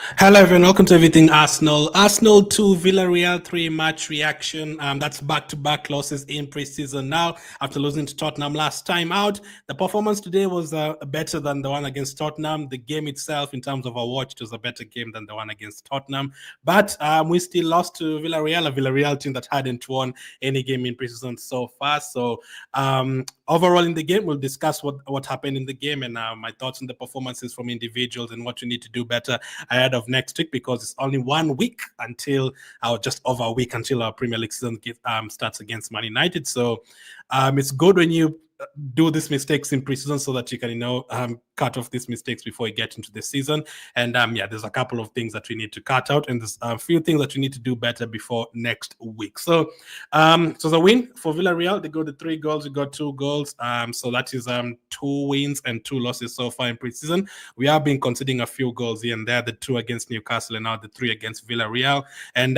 Hello everyone, welcome to Everything Arsenal. Arsenal 2, Villarreal 3 match reaction. That's back-to-back losses in pre-season now after losing to Tottenham last time out. The performance today was better than the one against Tottenham. The game itself, in terms of a watch, it was a better game than the one against Tottenham. But we still lost to Villarreal, a Villarreal team that hadn't won any game in pre-season so far. So overall in the game, we'll discuss what happened in the game and my thoughts on the performances from individuals and what we need to do better ahead of next week, because it's only 1 week until just over a week until our Premier League season starts against Man United. So it's good when you do these mistakes in preseason so that you can cut off these mistakes before you get into the season. And there's a couple of things that we need to cut out, and there's a few things that we need to do better before next week. So the win for Villarreal, they got the 3 goals, we got 2 goals, so that is 2 wins and 2 losses so far in preseason. We have been conceding a few goals here and there, the 2 against Newcastle and now the 3 against Villarreal. And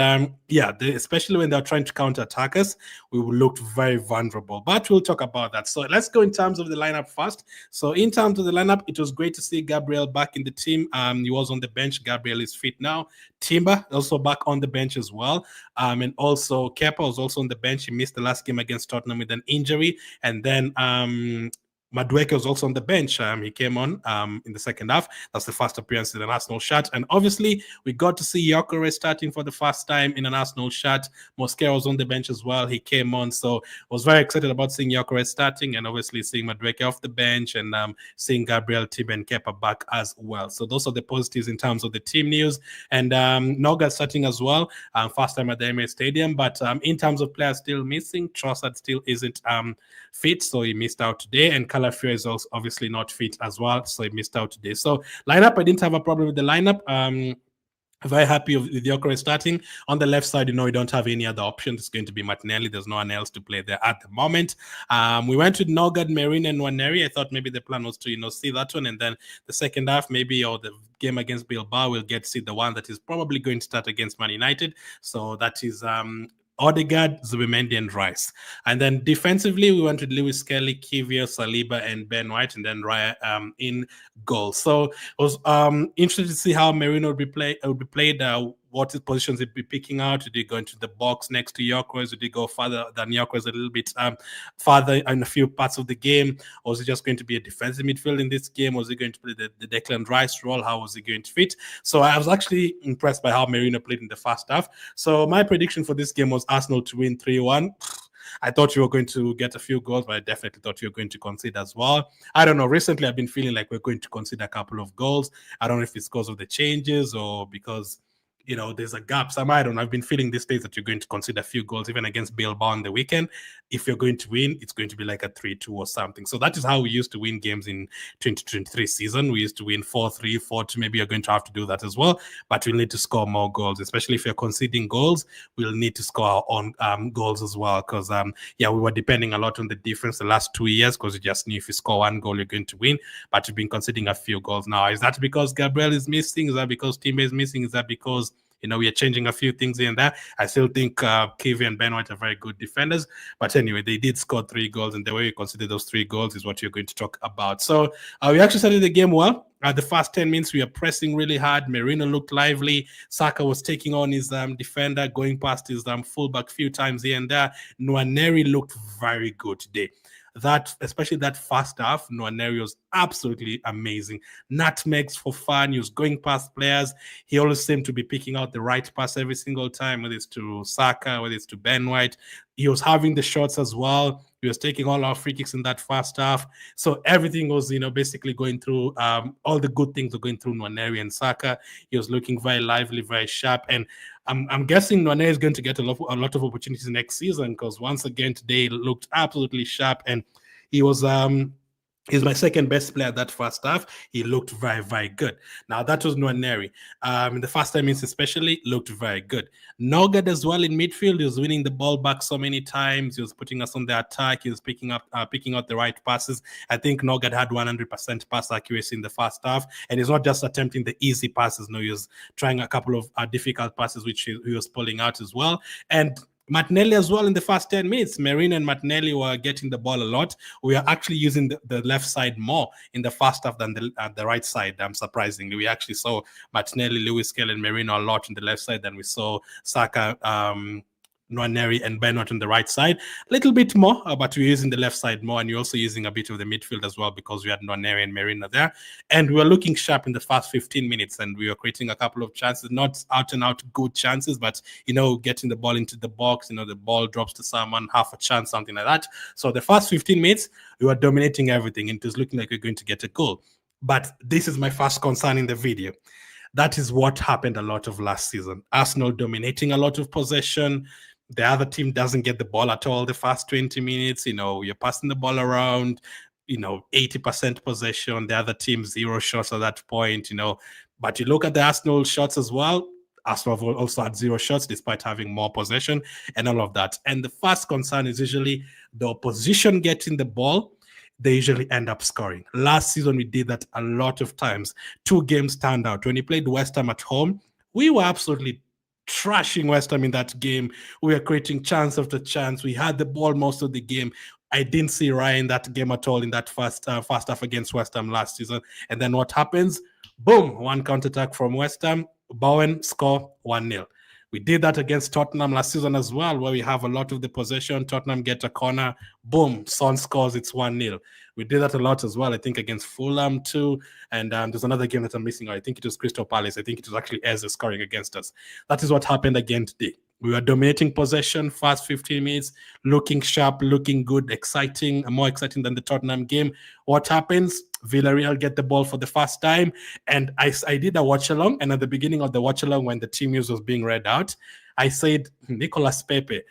especially when they're trying to counter-attack us, we looked very vulnerable, but we'll talk about that. So let's go in terms of the lineup first. So in terms of the lineup, it was great to see Gabriel back in the team. He was on the bench. Gabriel is fit now. Timber also back on the bench as well. And also Kepa was also on the bench. He missed the last game against Tottenham with an injury. And then Madueke was also on the bench. He came on in the second half. That's the first appearance in an Arsenal shirt. And obviously, we got to see Gyökeres starting for the first time in an Arsenal shirt. Mosquera was on the bench as well. He came on. So I was very excited about seeing Gyökeres starting and obviously seeing Madueke off the bench and seeing Gabriel, Timber, and Kepa back as well. So those are the positives in terms of the team news. And NORGAARD starting as well. First time at the Emirates Stadium. But in terms of players still missing, Trossard still isn't fit. So he missed out today. And Calafia is also obviously not fit as well, so he missed out today. So lineup, I didn't have a problem with the lineup. Very happy with Gyökeres starting. On the left side, we don't have any other option. It's going to be Martinelli. There's no one else to play there at the moment. We went with NORGAARD, Merino, and Nwaneri. I thought maybe the plan was to, see that one. And then the second half, maybe, or the game against Bilbao, we'll get to see the one that is probably going to start against Man United. So that is Odegaard, Zubimendi, and Rice. And then defensively, we went with Lewis Kelly, Kivio, Saliba, and Ben White, and then Raya in goal. So it was interesting to see how Merino would be played. What positions he'd be picking out. Did he go into the box next to Gyökeres? Did he go further than Gyökeres, a little bit farther in a few parts of the game? Or was he just going to be a defensive midfield in this game? Was he going to play the Declan Rice role? How was he going to fit? So I was actually impressed by how Merino played in the first half. So my prediction for this game was Arsenal to win 3-1. I thought you were going to get a few goals, but I definitely thought you were going to concede as well. I don't know. Recently, I've been feeling like we're going to concede a couple of goals. I don't know if it's because of the changes or because there's a gap. I don't know. I've been feeling these days that you're going to concede a few goals, even against Bilbao on the weekend. If you're going to win, it's going to be like a 3-2 or something. So that is how we used to win games in 2023 season. We used to win 4-3, 4-2. Maybe you're going to have to do that as well. But we'll need to score more goals, especially if you're conceding goals. We'll need to score our own goals as well. Because, we were depending a lot on the defense the last 2 years, because you just knew if you score 1 goal, you're going to win. But you've been conceding a few goals now. Is that because Gabriel is missing? Is that because Timber is missing? Is that because we are changing a few things here and there? I still think Kivio and Ben White are very good defenders. But anyway, they did score 3 goals, and the way you consider those 3 goals is what you're going to talk about. So we actually started the game well. The first 10 minutes, we were pressing really hard. Merino looked lively. Saka was taking on his defender, going past his fullback a few times here and there. Nwaneri looked very good today. Especially that first half, Nwaneri was absolutely amazing. Nutmegs for fun. He was going past players. He always seemed to be picking out the right pass every single time, whether it's to Saka, whether it's to Ben White. He was having the shots as well. He was taking all our free kicks in that first half. So everything was, basically going through, all the good things were going through Nwaneri and Saka. He was looking very lively, very sharp. And I'm guessing Nwaneri is going to get a lot of opportunities next season, because once again, today he looked absolutely sharp. And he was he's my second best player that first half. He looked very, very good. Now, that was Nwaneri. In the first 10 minutes especially, looked very good. NORGAARD as well in midfield. He was winning the ball back so many times. He was putting us on the attack. He was picking out the right passes. I think NORGAARD had 100% pass accuracy in the first half. And he's not just attempting the easy passes. No, he was trying a couple of difficult passes, which he was pulling out as well. And Martinelli as well in the first 10 minutes. Merino and Martinelli were getting the ball a lot. We are actually using the left side more in the first half than the right side. Surprisingly, we actually saw Martinelli, Lewis Kelly, and Merino a lot on the left side than we saw Saka, Nwaneri and Bernard on the right side. A little bit more, but we're using the left side more, and you're also using a bit of the midfield as well because we had Nwaneri and Merino there. And we were looking sharp in the first 15 minutes, and we were creating a couple of chances, not out and out good chances, but, getting the ball into the box, the ball drops to someone, half a chance, something like that. So the first 15 minutes, we were dominating everything, and it was looking like we're going to get a goal. But this is my first concern in the video. That is what happened a lot of last season. Arsenal dominating a lot of possession. The other team doesn't get the ball at all the first 20 minutes. You're passing the ball around, 80% possession. The other team, 0 shots at that point, But you look at the Arsenal shots as well. Arsenal also had 0 shots despite having more possession and all of that. And the first concern is usually the opposition getting the ball. They usually end up scoring. Last season, we did that a lot of times. 2 games stand out. When we played West Ham at home, we were absolutely trashing West Ham in that game. We were creating chance after chance. We had the ball most of the game. I didn't see Ryan that game at all in that first half against West Ham last season. And then what happens? Boom, 1 counter-attack from West Ham. Bowen score 1-0. We did that against Tottenham last season as well, where we have a lot of the possession. Tottenham get a corner. Boom, Son scores. It's 1-0. We did that a lot as well, I think, against Fulham too. And there's another game that I'm missing. I think it was Crystal Palace. I think it was actually Eze scoring against us. That is what happened again today. We were dominating possession, first 15 minutes, looking sharp, looking good, exciting, more exciting than the Tottenham game. What happens? Villarreal get the ball for the first time. And I did a watch-along. And at the beginning of the watch-along, when the team news was being read out, I said, Nicolas Pepe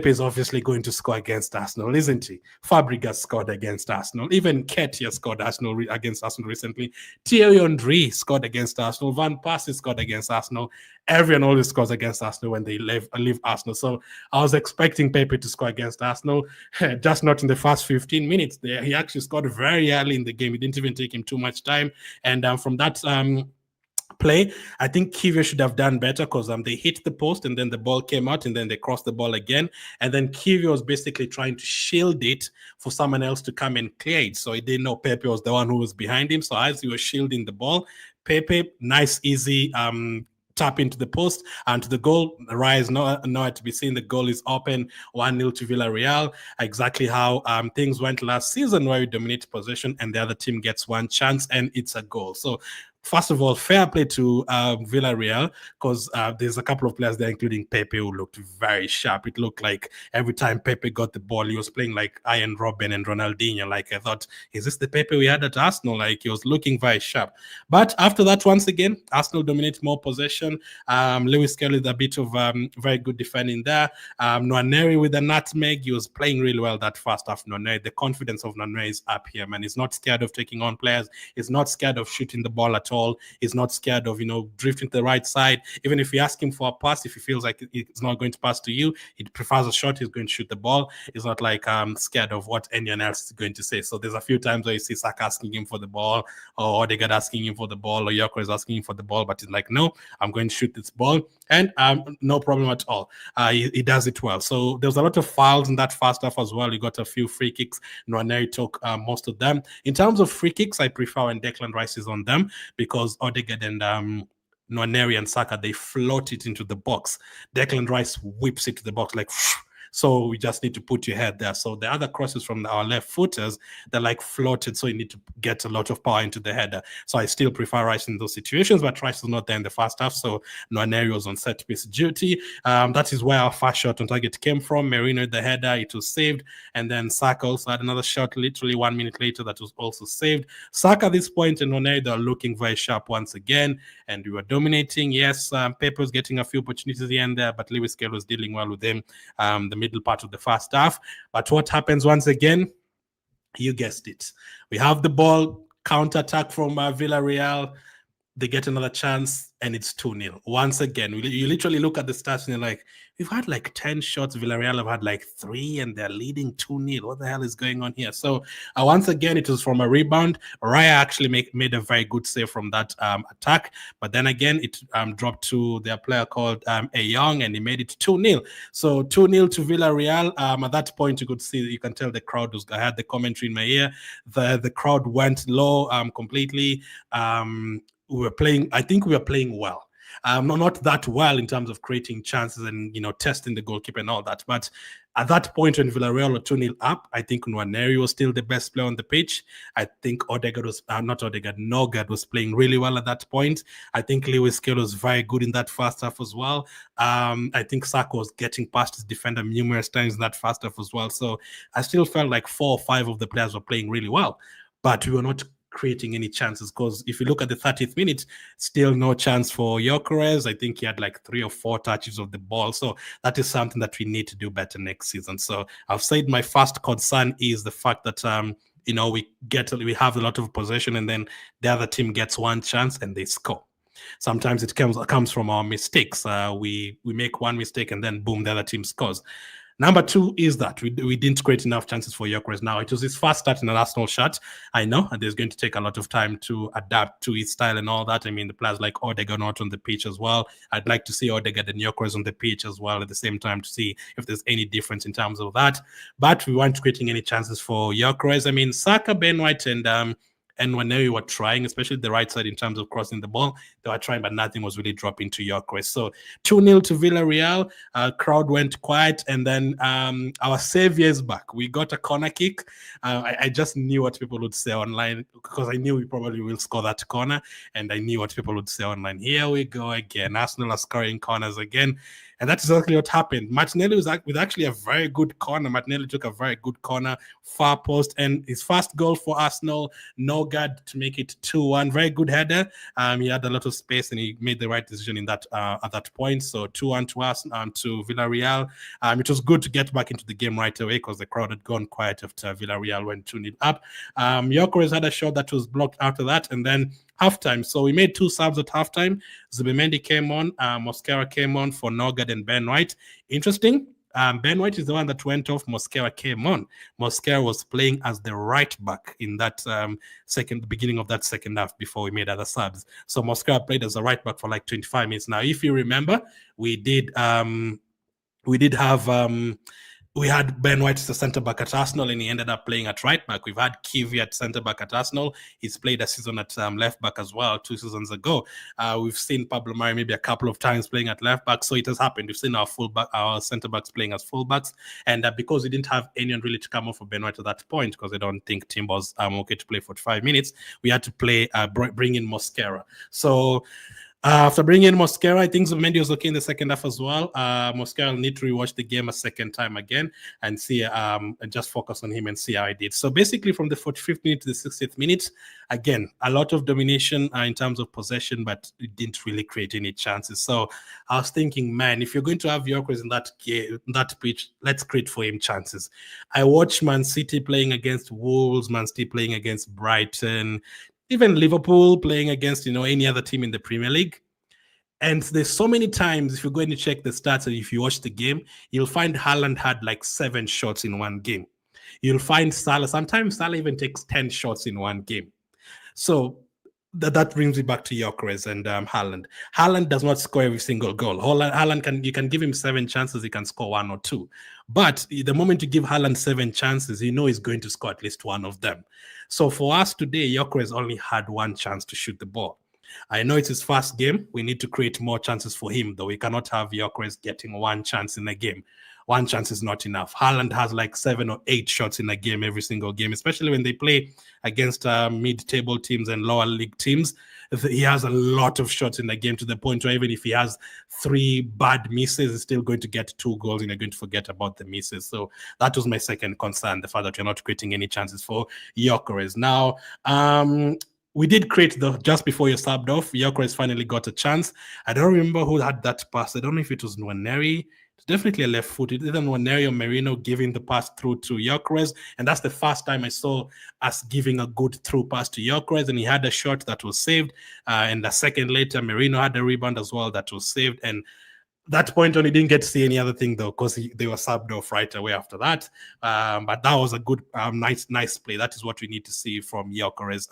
is obviously going to score against Arsenal, isn't he? Fabregas scored against Arsenal. Even Ketia scored against Arsenal recently. Thierry Henry scored against Arsenal. Van Persie scored against Arsenal. Everyone always scores against Arsenal when they leave Arsenal. So I was expecting Pepe to score against Arsenal, just not in the first 15 minutes. He actually scored very early in the game. It didn't even take him too much time. And from that play, I think Kiwior should have done better because they hit the post and then the ball came out and then they crossed the ball again. And then Kiwior was basically trying to shield it for someone else to come and clear it. So he didn't know Pepe was the one who was behind him. So as he was shielding the ball, Pepe, nice, easy tap into the post and to the goal. Rise nowhere to be seen. The goal is open, 1-0 to Villarreal. Exactly how things went last season, where we dominate possession and the other team gets 1 chance and it's a goal. So first of all, fair play to Villarreal, because there's a couple of players there, including Pepe, who looked very sharp. It looked like every time Pepe got the ball, he was playing like Ian Robben and Ronaldinho. Like, I thought, is this the Pepe we had at Arsenal? Like, he was looking very sharp. But after that, once again, Arsenal dominate more possession. Lewis Kelly with a bit of very good defending there. Nwaneri with a nutmeg. He was playing really well that first half. Nwaneri, the confidence of Nwaneri is up here, man. He's not scared of taking on players. He's not scared of shooting the ball at all. He's not scared of, drifting to the right side. Even if you ask him for a pass, if he feels like it's not going to pass to you, he prefers a shot, he's going to shoot the ball. He's not like scared of what anyone else is going to say. So there's a few times where you see Saka asking him for the ball, or Odegaard asking him for the ball, or Yoko is asking him for the ball, but he's like, no, I'm going to shoot this ball. And no problem at all. He does it well. So there's a lot of fouls in that first half as well. You got a few free kicks. Nwaneri took most of them. In terms of free kicks, I prefer when Declan Rice is on them, because Odegaard and Nwaneri and Saka, they float it into the box. Declan Rice whips it to the box like... So we just need to put your head there. So the other crosses from our left footers, they're like floated. So you need to get a lot of power into the header. So I still prefer Rice in those situations, but Rice was not there in the first half. So Nwaneri was on set piece duty. That is where our first shot on target came from. Merino, the header, it was saved. And then Saka also had another shot literally 1 minute later that was also saved. Saka at this point and Nwaneri, they're looking very sharp once again. And we were dominating. Yes, Pepe was getting a few opportunities here and there, but Lewis Kelly was dealing well with him. The middle part of the first half. But what happens once again? You guessed it. We have the ball, counter-attack from Villarreal. they get another chance, and it's 2-0. Once again, you literally look at the stats and you're like, we've had like 10 shots. Villarreal have had like 3, and they're leading 2-0. What the hell is going on here? So once again, it was from a rebound. Raya actually made a very good save from that attack. But then again, it dropped to their player called A Young, and he made it 2-0. So 2-0 to Villarreal. At that point, you can tell the crowd was, I had the commentary in my ear. The crowd went low completely. I think we were playing well. Not that well in terms of creating chances and, testing the goalkeeper and all that. But at that point when Villarreal were 2-0 up, I think Nwaneri was still the best player on the pitch. I think NORGAARD was playing really well at that point. I think Lewis Kelly was very good in that first half as well. I think Saka was getting past his defender numerous times in that first half as well. So I still felt like 4 or 5 of the players were playing really well, but we were not creating any chances, because if you look at the 30th minute, still no chance for Gyökeres. I think he had like 3 or 4 touches of the ball. So that is something that we need to do better next season. So I've said my first concern is the fact that we have a lot of possession, and then the other team gets one chance and they score. Sometimes it comes from our mistakes. We make one mistake and then boom, the other team scores. Number 2 is that we didn't create enough chances for Gyökeres. Now, it was his first start in an Arsenal shirt. I know, and there's going to take a lot of time to adapt to his style and all that. I mean, the players like Odegaard not on the pitch as well. I'd like to see Odegaard and Gyökeres on the pitch as well at the same time to see if there's any difference in terms of that. But we weren't creating any chances for Gyökeres. I mean, Saka, Ben White, and when they were trying, especially the right side in terms of crossing the ball, they were trying, but nothing was really dropping to Gyökeres. So 2-0 to Villarreal. Crowd went quiet, and then our savior is back. We got a corner kick. I just knew what people would say online, because I knew we probably will score that corner, and I knew what people would say online. Here we go again. Arsenal are scoring corners again. And that's exactly what happened. Martinelli was with actually a very good corner. Martinelli took a very good corner, far post, and his first goal for Arsenal, NORGAARD to make it 2-1. Very good header. He had a lot of space, and he made the right decision in that at that point. So 2-1 to us, to Villarreal. It was good to get back into the game right away, because the crowd had gone quiet after Villarreal went 2-0 up. Gyökeres had a shot that was blocked after that, and then halftime. So we made 2 subs at halftime. Zubimendi came on, Mosquera came on for NORGAARD and Ben White. Interesting. Ben White is the one that went off. Mosquera came on. Mosquera was playing as the right back in that beginning of that second half before we made other subs. So Mosquera played as a right back for like 25 minutes. Now, if you remember, we had Ben White as a centre-back at Arsenal, and he ended up playing at right-back. We've had Kiwi at centre-back at Arsenal. He's played a season at left-back as well 2 seasons ago. We've seen Pablo Mari maybe a couple of times playing at left-back, so it has happened. We've seen our centre-backs playing as full-backs, and because we didn't have anyone really to come off for Ben White at that point, because I don't think Timber was okay to play 45 minutes, we had to bring in Mosquera. So after bringing in Mosquera, I think Zubimendi was okay in the second half as well. Mosquera will need to rewatch the game a second time again and see, and just focus on him and see how he did. So basically, from the 45th minute to the 60th minute, again, a lot of domination in terms of possession, but it didn't really create any chances. So I was thinking, man, if you're going to have Gyökeres in that pitch, let's create for him chances. I watched Man City playing against Wolves, Man City playing against Brighton, even Liverpool playing against, any other team in the Premier League. And there's so many times, if you're going to check the stats and if you watch the game, you'll find Haaland had like 7 shots in one game. You'll find Salah, sometimes Salah even takes 10 shots in one game. So that brings me back to Gyökeres and Haaland. Haaland does not score every single goal. Haaland you can give him 7 chances, he can score 1 or 2. But the moment you give Haaland 7 chances, he's going to score at least 1 of them. So for us today, Gyökeres only had 1 chance to shoot the ball. I know it's his first game. We need to create more chances for him, though. We cannot have Gyökeres getting 1 chance in a game. 1 chance is not enough. Haaland has like 7 or 8 shots in a game, every single game, especially when they play against mid-table teams and lower league teams. He has a lot of shots in the game, to the point where even if he has 3 bad misses, he's still going to get 2 goals and you're going to forget about the misses. So that was my second concern, the fact that you're not creating any chances for Gyökeres. Now, we did create just before you subbed off. Gyökeres finally got a chance. I don't remember who had that pass. I don't know if it was Nwaneri It's definitely a left foot. It isn't Wanerio Merino giving the pass through to Gyökeres, and that's the first time I saw us giving a good through pass to Gyökeres, and he had a shot that was saved, and a second later, Merino had a rebound as well that was saved, and that point on, he didn't get to see any other thing though, because they were subbed off right away after that. But that was a good, nice play. That is what we need to see from Gyökeres.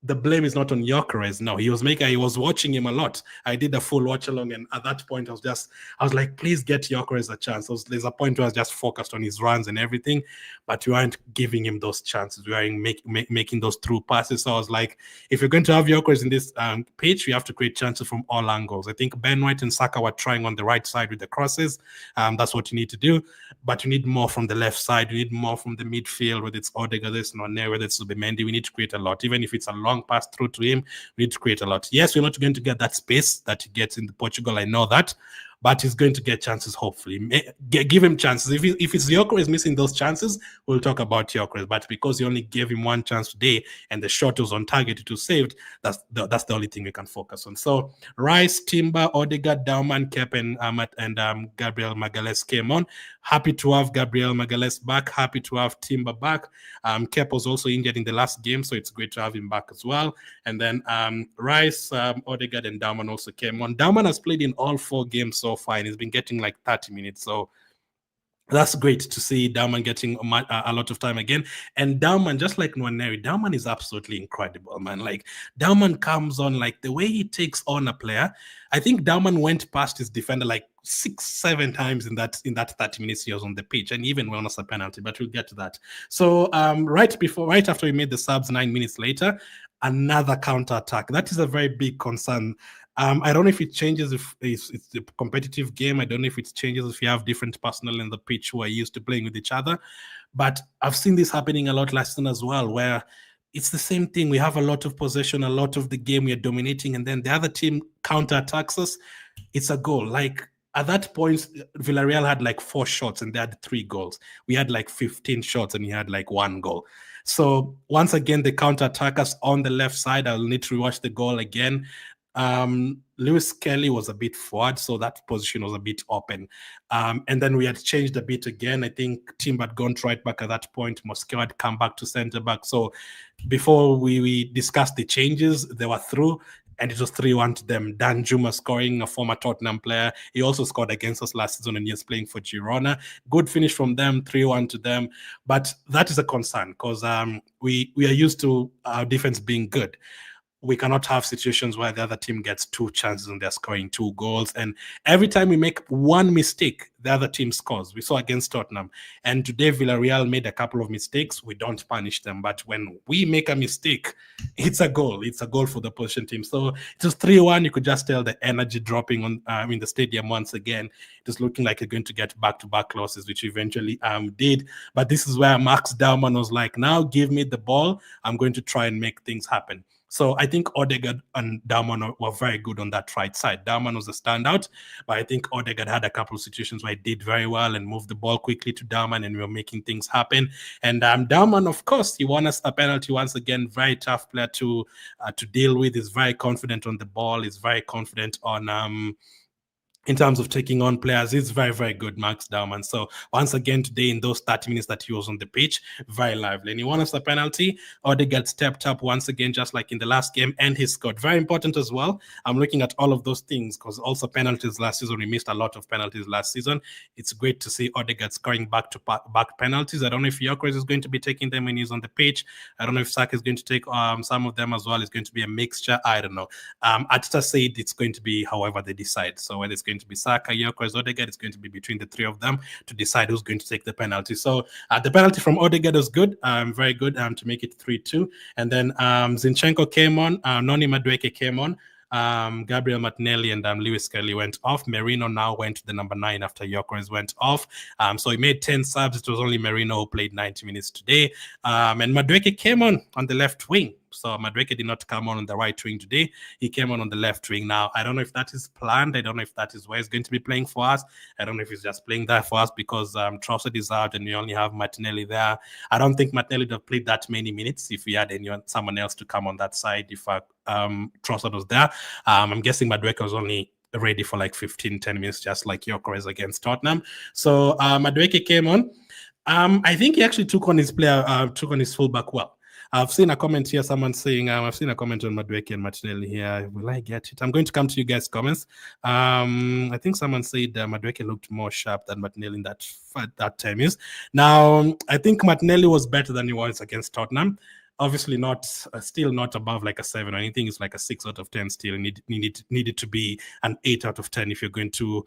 The blame is not on Gyökeres. No, he was watching him a lot. I did a full watch along, and at that point, I was like, please get Gyökeres a chance. There's a point where I was just focused on his runs and everything, but we aren't giving him those chances. We aren't making those through passes. So I was like, if you're going to have Gyökeres in this pitch, you have to create chances from all angles. I think Ben White and Saka were trying on the right side with the crosses. That's what you need to do, but you need more from the left side. You need more from the midfield, whether it's Odegaard, whether it's Nonne, whether it's Zubimendi. We need to create a lot, even if it's a long pass through to him. We need to create a lot. Yes, we're not going to get that space that he gets in Portugal. I know that, but he's going to get chances, hopefully. Give him chances. If it's Gyökeres missing those chances, we'll talk about Gyökeres. But because you only gave him one chance today and the shot was on target, it was saved, that's the only thing we can focus on. So Rice, Timber, Odegaard, Dauman, Kep, and Gabriel Magalhaes came on. Happy to have Gabriel Magalhaes back. Happy to have Timber back. Kep was also injured in the last game, so it's great to have him back as well. And then Rice, Odegaard, and Dauman also came on. Dauman has played in all 4 games so far, and he's been getting like 30 minutes. So that's great to see Dauman getting a lot of time again. And Dauman, just like Nwaneri, Dauman is absolutely incredible, man. Like, Dauman comes on, like, the way he takes on a player. I think Dauman went past his defender like 6-7 times in that 30 minutes he was on the pitch, and even won us a penalty, but we'll get to that. So right after we made the subs 9 minutes later, another counter attack. That is a very big concern. I don't know if it changes if it's a competitive game. I don't know if it changes if you have different personnel in the pitch who are used to playing with each other. But I've seen this happening a lot last season as well, where it's the same thing. We have a lot of possession, a lot of the game we are dominating, and then the other team counterattacks us. It's a goal. Like, at that point, Villarreal had like 4 shots and they had 3 goals. We had like 15 shots and he had like 1 goal. So once again, the counter-attack us on the left side. I'll need to rewatch the goal again. Lewis Kelly was a bit forward, so that position was a bit open. And then we had changed a bit again. I think Timber had gone right back at that point. Mosquera had come back to centre back. So before we discussed the changes, they were through, and it was 3-1 to them. Dan Juma scoring, a former Tottenham player. He also scored against us last season and he's playing for Girona. Good finish from them, 3-1 to them. But that is a concern because we are used to our defense being good. We cannot have situations where the other team gets 2 chances and they're scoring 2 goals. And every time we make one mistake, the other team scores. We saw against Tottenham. And today, Villarreal made a couple of mistakes. We don't punish them. But when we make a mistake, it's a goal. It's a goal for the opposition team. So it was 3-1. You could just tell the energy dropping on in the stadium once again. It was looking like you're going to get back-to-back losses, which eventually did. But this is where Max Dauman was like, now give me the ball. I'm going to try and make things happen. So I think Odegaard and Dauman were very good on that right side. Dauman was a standout, but I think Odegaard had a couple of situations where he did very well and moved the ball quickly to Dauman, and we were making things happen. And Dauman, of course, he won us a penalty once again. Very tough player to deal with. He's very confident on the ball. He's very confident on in terms of taking on players. He's very, very good, Max Dauman. So once again today, in those 30 minutes that he was on the pitch, very lively. And he won us a penalty. Odegaard stepped up once again, just like in the last game, and he scored. Very important as well. I'm looking at all of those things because also penalties last season. We missed a lot of penalties last season. It's great to see Odegaard scoring back penalties. I don't know if Gyökeres is going to be taking them when he's on the pitch. I don't know if Saka is going to take some of them as well. It's going to be a mixture. I don't know. Ateta said it's going to be however they decide. So whether it's going to be Saka, Gyökeres, Odegaard, it's going to be between the 3 of them to decide who's going to take the penalty. So the penalty from Odegaard was good, very good, to make it 3-2. And then Zinchenko came on, Noni Madueke came on, Gabriel Martinelli and Lewis Kelly went off. Merino now went to the number 9 after Gyökeres went off. So he made 10 subs. It was only Merino who played 90 minutes today. And Madueke came on the left wing. So Madueke did not come on the right wing today. He came on the left wing. Now, I don't know if that is planned. I don't know if that is where he's going to be playing for us. I don't know if he's just playing there for us because Trossard is out and we only have Martinelli there. I don't think Martinelli would have played that many minutes if we had someone else to come on that side if Trossard was there. I'm guessing Madueke was only ready for like 15-10 minutes, just like Gyökeres against Tottenham. So Madueke came on. I think he actually took on his fullback well. I've seen a comment here, someone saying, I've seen a comment on Madueke and Martinelli here. Will I get it? I'm going to come to you guys' comments. I think someone said Madueke looked more sharp than Martinelli in that time. Now, I think Martinelli was better than he was against Tottenham. Obviously not, still not above like a 7 or anything. It's like a 6 out of 10 still. Needed to be an 8 out of 10 if you're going to,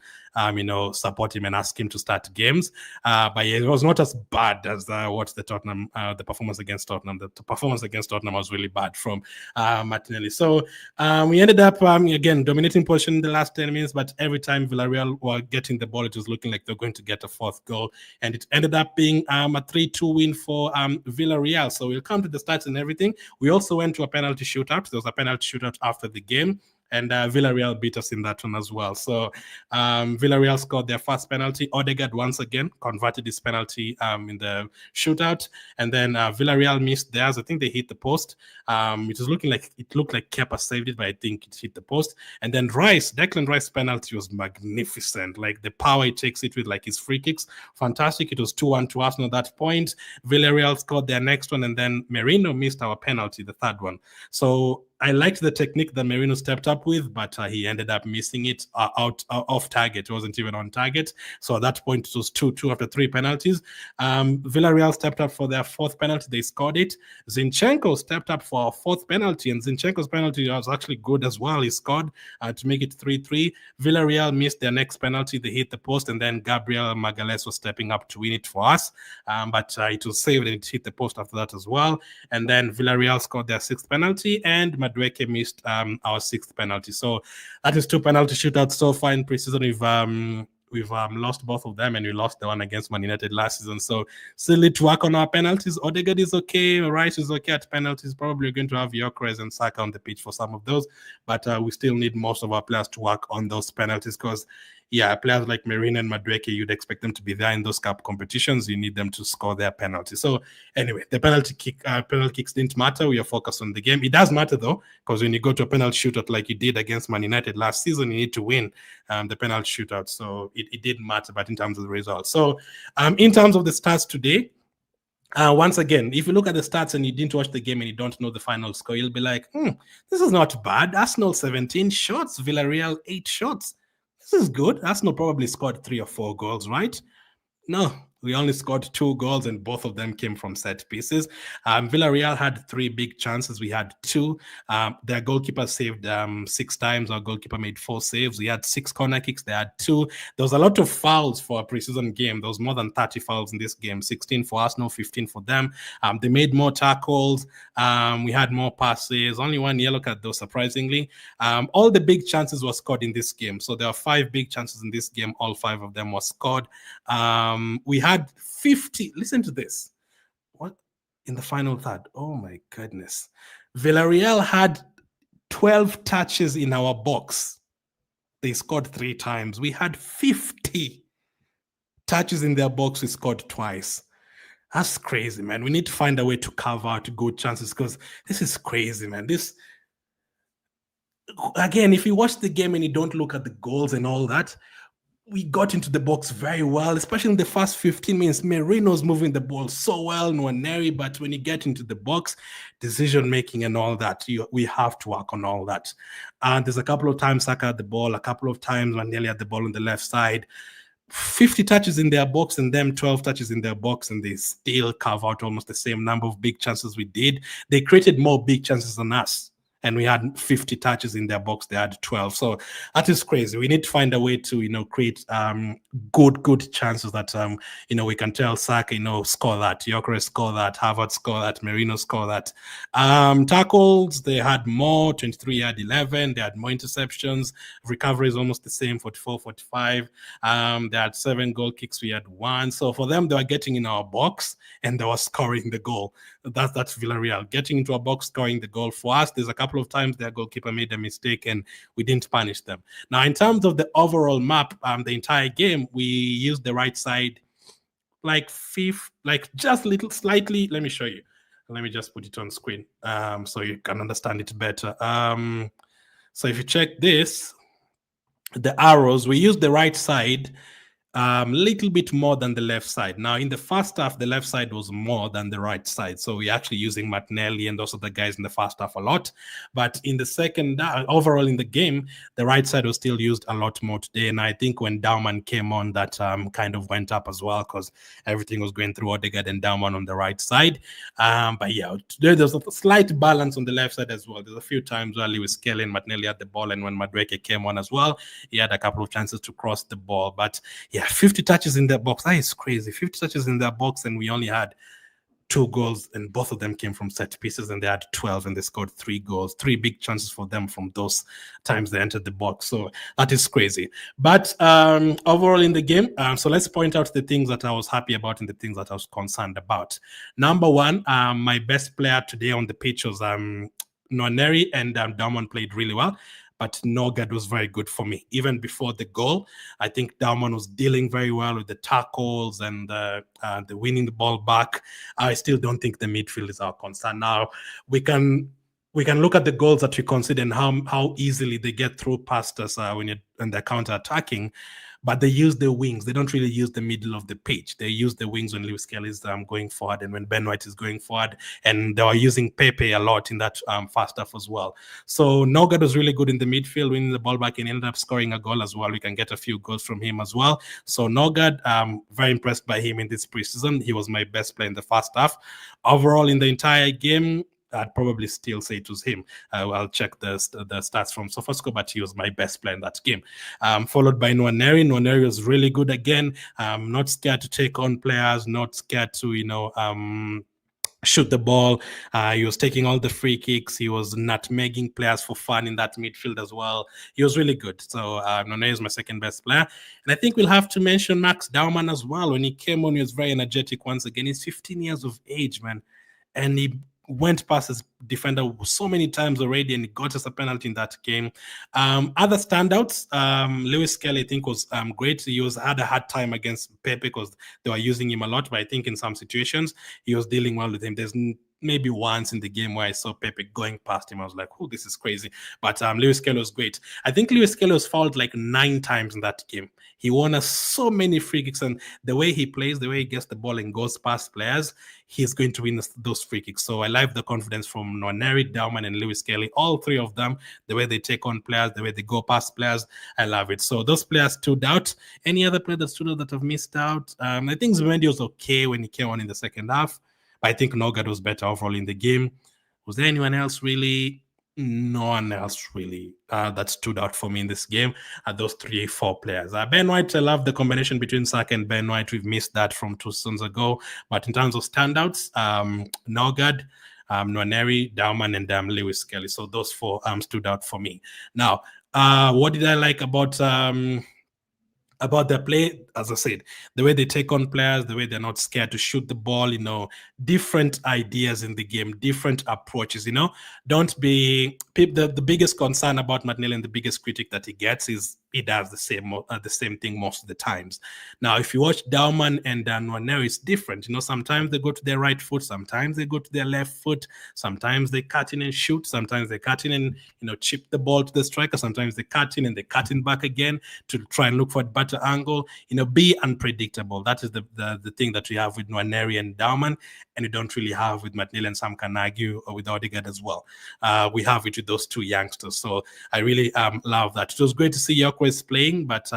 support him and ask him to start games. But yeah, it was not as bad as what the performance against Tottenham. The performance against Tottenham was really bad from Martinelli. So we ended up, again, dominating possession in the last 10 minutes, but every time Villarreal were getting the ball, it was looking like they're going to get a 4th goal. And it ended up being a 3-2 win for Villarreal. So we'll come to the stats and everything. We also went to a penalty shootout. There was a penalty shootout after the game, and Villarreal beat us in that one as well. So Villarreal scored their first penalty. Odegaard once again converted his penalty in the shootout, and then Villarreal missed theirs. I think they hit the post. It looked like Kepa saved it, but I think it hit the post. And then Declan Rice's penalty was magnificent. Like the power he takes it with, like his free kicks, fantastic. It was 2-1 to Arsenal at that point. Villarreal scored their next one, and then Merino missed our penalty, the 3rd one. So I liked the technique that Merino stepped up with, but he ended up missing it off target. It wasn't even on target. So at that point, it was 2-2 after 3 penalties. Villarreal stepped up for their 4th penalty. They scored it. Zinchenko stepped up for our 4th penalty, and Zinchenko's penalty was actually good as well. He scored to make it 3-3. Villarreal missed their next penalty. They hit the post, and then Gabriel Magalhaes was stepping up to win it for us. But it was saved, and it hit the post after that as well. And then Villarreal scored their 6th penalty, and Madueke missed our 6th penalty. So that is 2 penalty shootouts so far in preseason. We've lost both of them, and we lost the one against Man United last season. So still need to work on our penalties. Odegaard is okay. Rice is okay at penalties. Probably going to have Gyökeres and Saka on the pitch for some of those. But we still need most of our players to work on those penalties because, yeah, players like Merino and Madueke, you'd expect them to be there in those cup competitions. You need them to score their penalty. So anyway, the penalty kicks didn't matter. We are focused on the game. It does matter though, because when you go to a penalty shootout like you did against Man United last season, you need to win the penalty shootout. So it did matter, but in terms of the results. So in terms of the stats today, once again, if you look at the stats and you didn't watch the game and you don't know the final score, you'll be like, this is not bad. Arsenal 17 shots, Villarreal 8 shots. This is good. Arsenal probably scored 3 or 4 goals, right? No, we only scored 2 goals, and both of them came from set pieces. Villarreal had 3 big chances. We had 2. Their goalkeeper saved 6 times. Our goalkeeper made 4 saves. We had 6 corner kicks. They had 2. There was a lot of fouls for a preseason game. There was more than 30 fouls in this game. 16 for Arsenal, 15 for them. They made more tackles. We had more passes. Only 1 yellow card, though, surprisingly. All the big chances were scored in this game. So there are 5 big chances in this game. All 5 of them were scored. We had 50. Listen to this. What? In the final third. Oh my goodness. Villarreal had 12 touches in our box. They scored 3 times. We had 50 touches in their box. We scored twice. That's crazy, man. We need to find a way to carve out good chances because this is crazy, man. This, again, if you watch the game and you don't look at the goals and all that, we got into the box very well, especially in the first 15 minutes. Merino's moving the ball so well, Nwaneri, but when you get into the box, decision-making and all that, we have to work on all that. And there's a couple of times Saka had the ball, a couple of times Nwaneri had the ball on the left side. 50 touches in their box and them 12 touches in their box, and they still carve out almost the same number of big chances we did. They created more big chances than us, and we had 50 touches in their box. They had 12. So that is crazy. We need to find a way to, create good chances that, we can tell Saka, score that. Gyökeres score that. Havertz score that. Merino score that. Tackles, they had more. 23 had 11. They had more interceptions. Recovery is almost the same, 44, 45. They had 7 goal kicks. We had 1. So for them, they were getting in our box and they were scoring the goal. That's Villarreal. Getting into a box, scoring the goal. For us, there's a couple of times their goalkeeper made a mistake and we didn't punish them. Now, in terms of the overall map, the entire game, we used the right side just slightly. Let me show you. Let me just put it on screen so you can understand it better. So if you check this, the arrows, we used the right side little bit more than the left side. Now, in the first half, the left side was more than the right side. So we're actually using Martinelli and those other guys in the first half a lot. But in the second, overall in the game, the right side was still used a lot more today. And I think when DOWMAN came on, that kind of went up as well because everything was going through Odegaard and DOWMAN on the right side. But yeah, today there's a slight balance on the left side as well. There's a few times where Lewis Kelly and Martinelli had the ball, and when Madueke came on as well, he had a couple of chances to cross the ball. But yeah, 50 touches in their box. That is crazy. 50 touches in their box, and we only had 2 goals, and both of them came from set pieces, and they had 12, and they scored 3 goals, 3 big chances for them from those times they entered the box. So that is crazy. But overall in the game, so let's point out the things that I was happy about and the things that I was concerned about. Number one, my best player today on the pitch was Nwaneri, and DOWMAN played really well. But NORGAARD was very good for me. Even before the goal, I think DOWMAN was dealing very well with the tackles and the winning the ball back. I still don't think the midfield is our concern. Now, we can look at the goals that we concede and how easily they get through past us when they're counter-attacking. But they use the wings. They don't really use the middle of the pitch. They use the wings when Lewis Kelly is going forward and when Ben White is going forward. And they were using Pepe a lot in that first half as well. So NORGAARD was really good in the midfield, winning the ball back, and ended up scoring a goal as well. We can get a few goals from him as well. So NORGAAD, very impressed by him in this preseason. He was my best player in the first half. Overall, in the entire game, I'd probably still say it was him. I'll check the stats from SofaScore, but he was my best player in that game. Followed by Nwaneri. Nwaneri was really good again. Not scared to take on players, not scared to, shoot the ball. He was taking all the free kicks. He was nutmegging players for fun in that midfield as well. He was really good. So Nwaneri is my second best player. And I think we'll have to mention Max DOWMAN as well. When he came on, he was very energetic once again. He's 15 years of age, man. And he went past his defender so many times already, and he got us a penalty in that game. Other standouts, Lewis Kelly, I think, was great. He had a hard time against Pepe because they were using him a lot, but I think in some situations he was dealing well with him. There's maybe once in the game where I saw Pepe going past him. I was like, oh, this is crazy. But Lewis Kelly was great. I think Lewis Kelly was fouled like 9 times in that game. He won us so many free kicks, and the way he plays, the way he gets the ball and goes past players, he's going to win those free kicks. So I like the confidence from Nwaneri, DOWMAN, and Lewis Kelly. All 3 of them, the way they take on players, the way they go past players, I love it. So those players stood out. Any other player that stood out that I've missed out? I think Zumendi was okay when he came on in the second half. But I think NORGAAD was better overall in the game. Was there anyone else really? No one else really that stood out for me in this game. Those 3-4 players. Ben White, I love the combination between Saka and Ben White. We've missed that from 2 seasons ago. But in terms of standouts, NORGAAD, Nwaneri, DOWMAN, and Lewis Kelly. So those 4 stood out for me. Now, what did I like about their play? As I said, the way they take on players, the way they're not scared to shoot the ball, different ideas in the game, different approaches, Don't be the biggest concern about Martinelli and the biggest critic that he gets is he does the same thing most of the times. Now, if you watch DOWMAN and Nwaneri, it's different. Sometimes they go to their right foot, sometimes they go to their left foot, sometimes they cut in and shoot, sometimes they cut in and chip the ball to the striker, sometimes they cut in and they cut in back again to try and look for a better angle. Be unpredictable. That is the thing that we have with Nwaneri and DOWMAN, and we don't really have with Martinelli, and some can argue with Odegaard as well. We have it with those 2 youngsters. So I really love that. It was great to see Gyökeres playing, but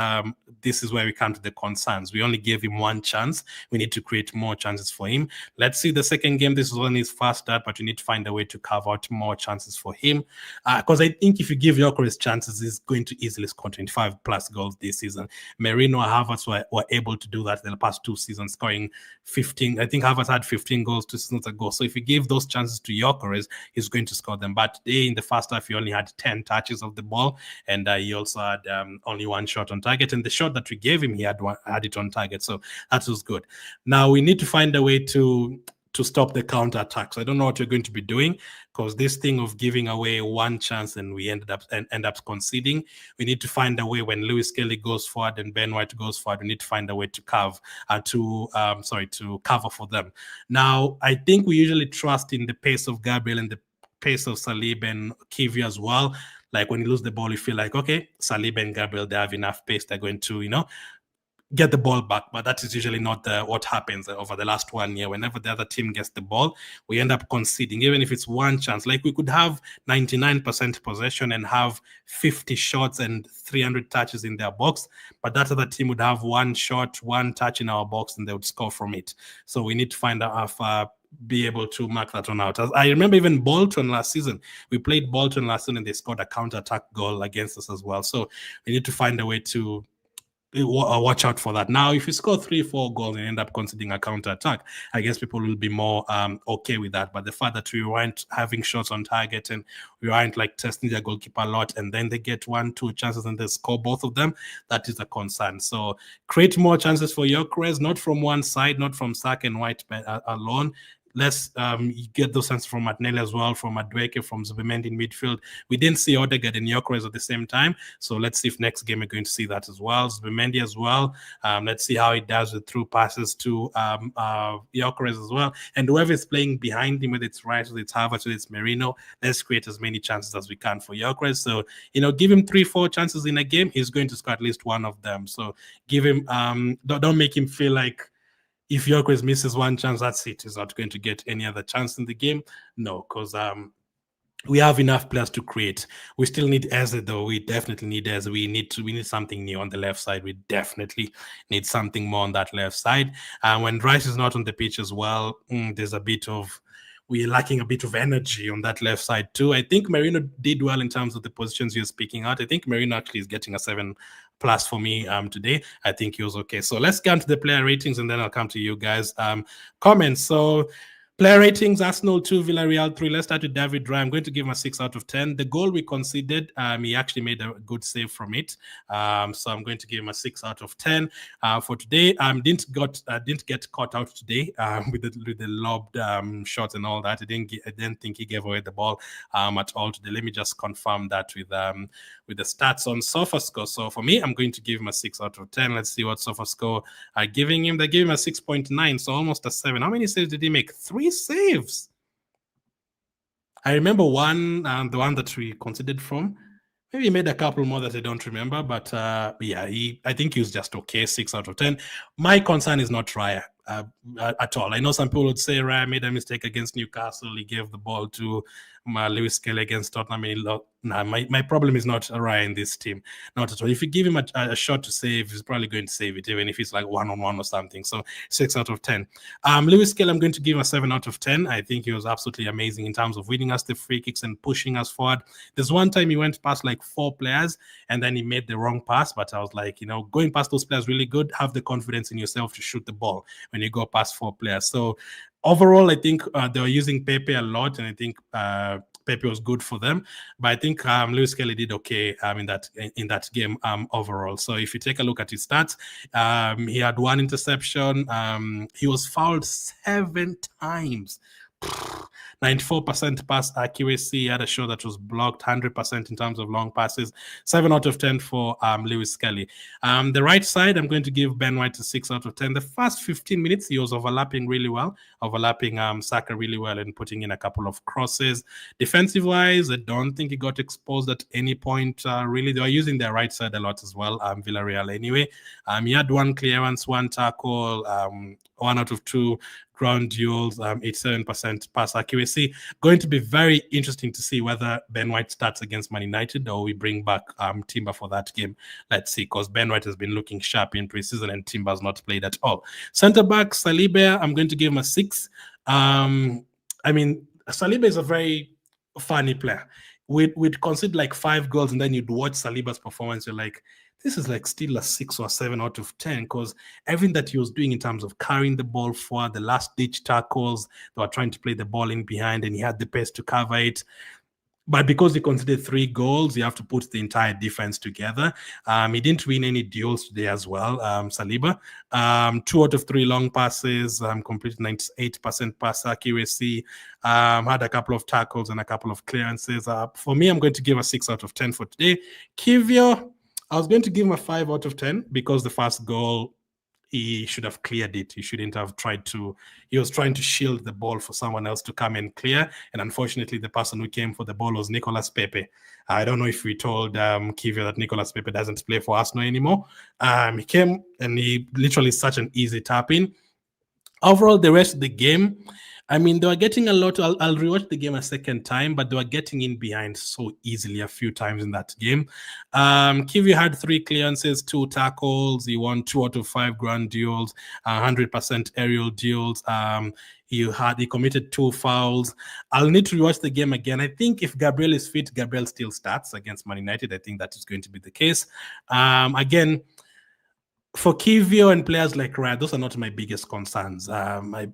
this is where we come to the concerns. We only gave him 1 chance. We need to create more chances for him. Let's see the second game. This is only his first start, but we need to find a way to carve out more chances for him. Because I think if you give Gyökeres chances, he's going to easily score 25 plus goals this season. Merino and Havertz were able to do that in the past 2 seasons, scoring 15. I think Havertz had 15 goals 2 seasons ago. So if you give those chances to Gyökeres, he's going to score them. But today in the first half, he only had 10 touches of the ball, and he also had only 1 shot on target. And the shot that we gave him, he had it on target. So that was good. Now we need to find a way to stop the counter attacks. I don't know what you're going to be doing, because this thing of giving away 1 chance and we end up conceding, we need to find a way when Lewis Kelly goes forward and Ben White goes forward, we need to find a way to to cover for them. Now, I think we usually trust in the pace of Gabriel and the pace of Salib and Kivia as well. Like when you lose the ball, you feel like, okay, Saliba and Gabriel, they have enough pace. They're going to, get the ball back, but that is usually not what happens over the last 1 year. Whenever the other team gets the ball, we end up conceding, even if it's one chance. Like we could have 99% possession and have 50 shots and 300 touches in their box, but that other team would have one shot, one touch in our box, and they would score from it. So we need to find out if be able to mark that one out. I remember even Bolton last season. We played Bolton last season and they scored a counter-attack goal against us as well. So we need to find a way to watch out for that. Now, if you score 3-4 goals and end up conceding a counter attack, I guess people will be more okay with that. But the fact that we weren't having shots on target and we weren't like testing their goalkeeper a lot, and then they get 1-2 chances and they score both of them, that is a concern. So create more chances for Gyökeres, not from one side, not from Saka and White alone. Let's get those chances from Martinelli as well, from Madueke, from Zubimendi in midfield. We didn't see Odegaard and Gyökeres at the same time, so let's see if next game we're going to see that as well. Zubimendi as well. Let's see how he does with through passes to Gyökeres as well. And whoever is playing behind him, whether it's Rice, whether it's Havertz, whether it's Merino, let's create as many chances as we can for Gyökeres. So, give him 3-4 chances in a game, he's going to score at least one of them. So give him, don't make him feel like if Gyökeres misses one chance, that's it. He's not going to get any other chance in the game. No, because we have enough players to create. We still need Eze, though. We definitely need Eze. We need something new on the left side. We definitely need something more on that left side. When Rice is not on the pitch as well, there's a bit of we're lacking a bit of energy on that left side too. I think Merino did well in terms of the positions you're speaking out. I think Merino actually is getting a 7+ for me today. I think he was okay. So let's get to the player ratings and then I'll come to you guys. Comments. So player ratings, Arsenal 2, Villarreal 3. Let's start with David Raya. I'm going to give him a 6 out of 10. The goal we conceded, he actually made a good save from it. So I'm going to give him a 6 out of 10. For today, didn't get caught out today with the lobbed shots and all that. I didn't think he gave away the ball at all today. Let me just confirm that with the stats on SofaScore. So for me, I'm going to give him a 6 out of 10. Let's see what SofaScore are giving him. They gave him a 6.9, so almost a 7. How many saves did he make? 3 saves. I remember one, the one that we considered from. Maybe he made a couple more that I don't remember, but yeah, I think he was just okay, 6 out of 10. My concern is not Raya at all. I know some people would say Raya made a mistake against Newcastle. He gave the ball to Lewis Kelly against Tottenham. My problem is not Raya in this team. Not at all. If you give him a shot to save, he's probably going to save it, even if it's like 1-on-1 or something. So 6 out of 10. Lewis Kelly, I'm going to give him a 7 out of 10. I think he was absolutely amazing in terms of winning us the free kicks and pushing us forward. There's one time he went past like 4 players and then he made the wrong pass, but I was like, going past those players really good. Have the confidence in yourself to shoot the ball when you go past 4 players. So overall, I think they were using Pepe a lot, and I think Pepe was good for them. But I think Lewis Kelly did okay in that game overall. So if you take a look at his stats, he had 1 interception. He was fouled 7 times. 94% pass accuracy. He had a shot that was blocked, 100% in terms of long passes. 7 out of 10 for Lewis Kelly. The right side, I'm going to give Ben White a 6 out of 10. The first 15 minutes, he was overlapping really well, overlapping Saka really well and putting in a couple of crosses. Defensive-wise, I don't think he got exposed at any point, really. They were using their right side a lot as well, Villarreal anyway. He had 1 clearance, 1 tackle, 1 out of 2 ground duels, 87% pass accuracy. Going to be very interesting to see whether Ben White starts against Man United or we bring back Timber for that game. Let's see, because Ben White has been looking sharp in preseason and Timber has not played at all. Centre back, Saliba, I'm going to give him a 6. I mean, Saliba is a very funny player. We'd concede like 5 goals and then you'd watch Saliba's performance, you're like, this is like still a 6 or 7 out of 10, because everything that he was doing in terms of carrying the ball forward, the last ditch tackles, they were trying to play the ball in behind and he had the pace to cover it. But because he conceded 3 goals, you have to put the entire defense together. He didn't win any duels today as well, Saliba. 2 out of 3 long passes, completed 98% pass accuracy, had a couple of tackles and a couple of clearances. For me, I'm going to give a 6 out of 10 for today. Kivio, I was going to give him a 5 out of 10 because the first goal, he should have cleared it. He shouldn't have tried to. He was trying to shield the ball for someone else to come and clear. And unfortunately, the person who came for the ball was Nicolas Pepe. I don't know if we told Kivio that Nicolas Pepe doesn't play for Arsenal anymore. He came and he literally such an easy tap in. Overall, the rest of the game, I mean, they were getting a lot. I'll rewatch the game a second time, but they were getting in behind so easily a few times in that game. Kiwi had 3 clearances, 2 tackles. He won 2 out of 5 ground duels, 100% aerial duels. He committed 2 fouls. I'll need to rewatch the game again. I think if Gabriel is fit, Gabriel still starts against Man United. I think that is going to be the case. Again, for Kivio and players like Raya, those are not my biggest concerns. My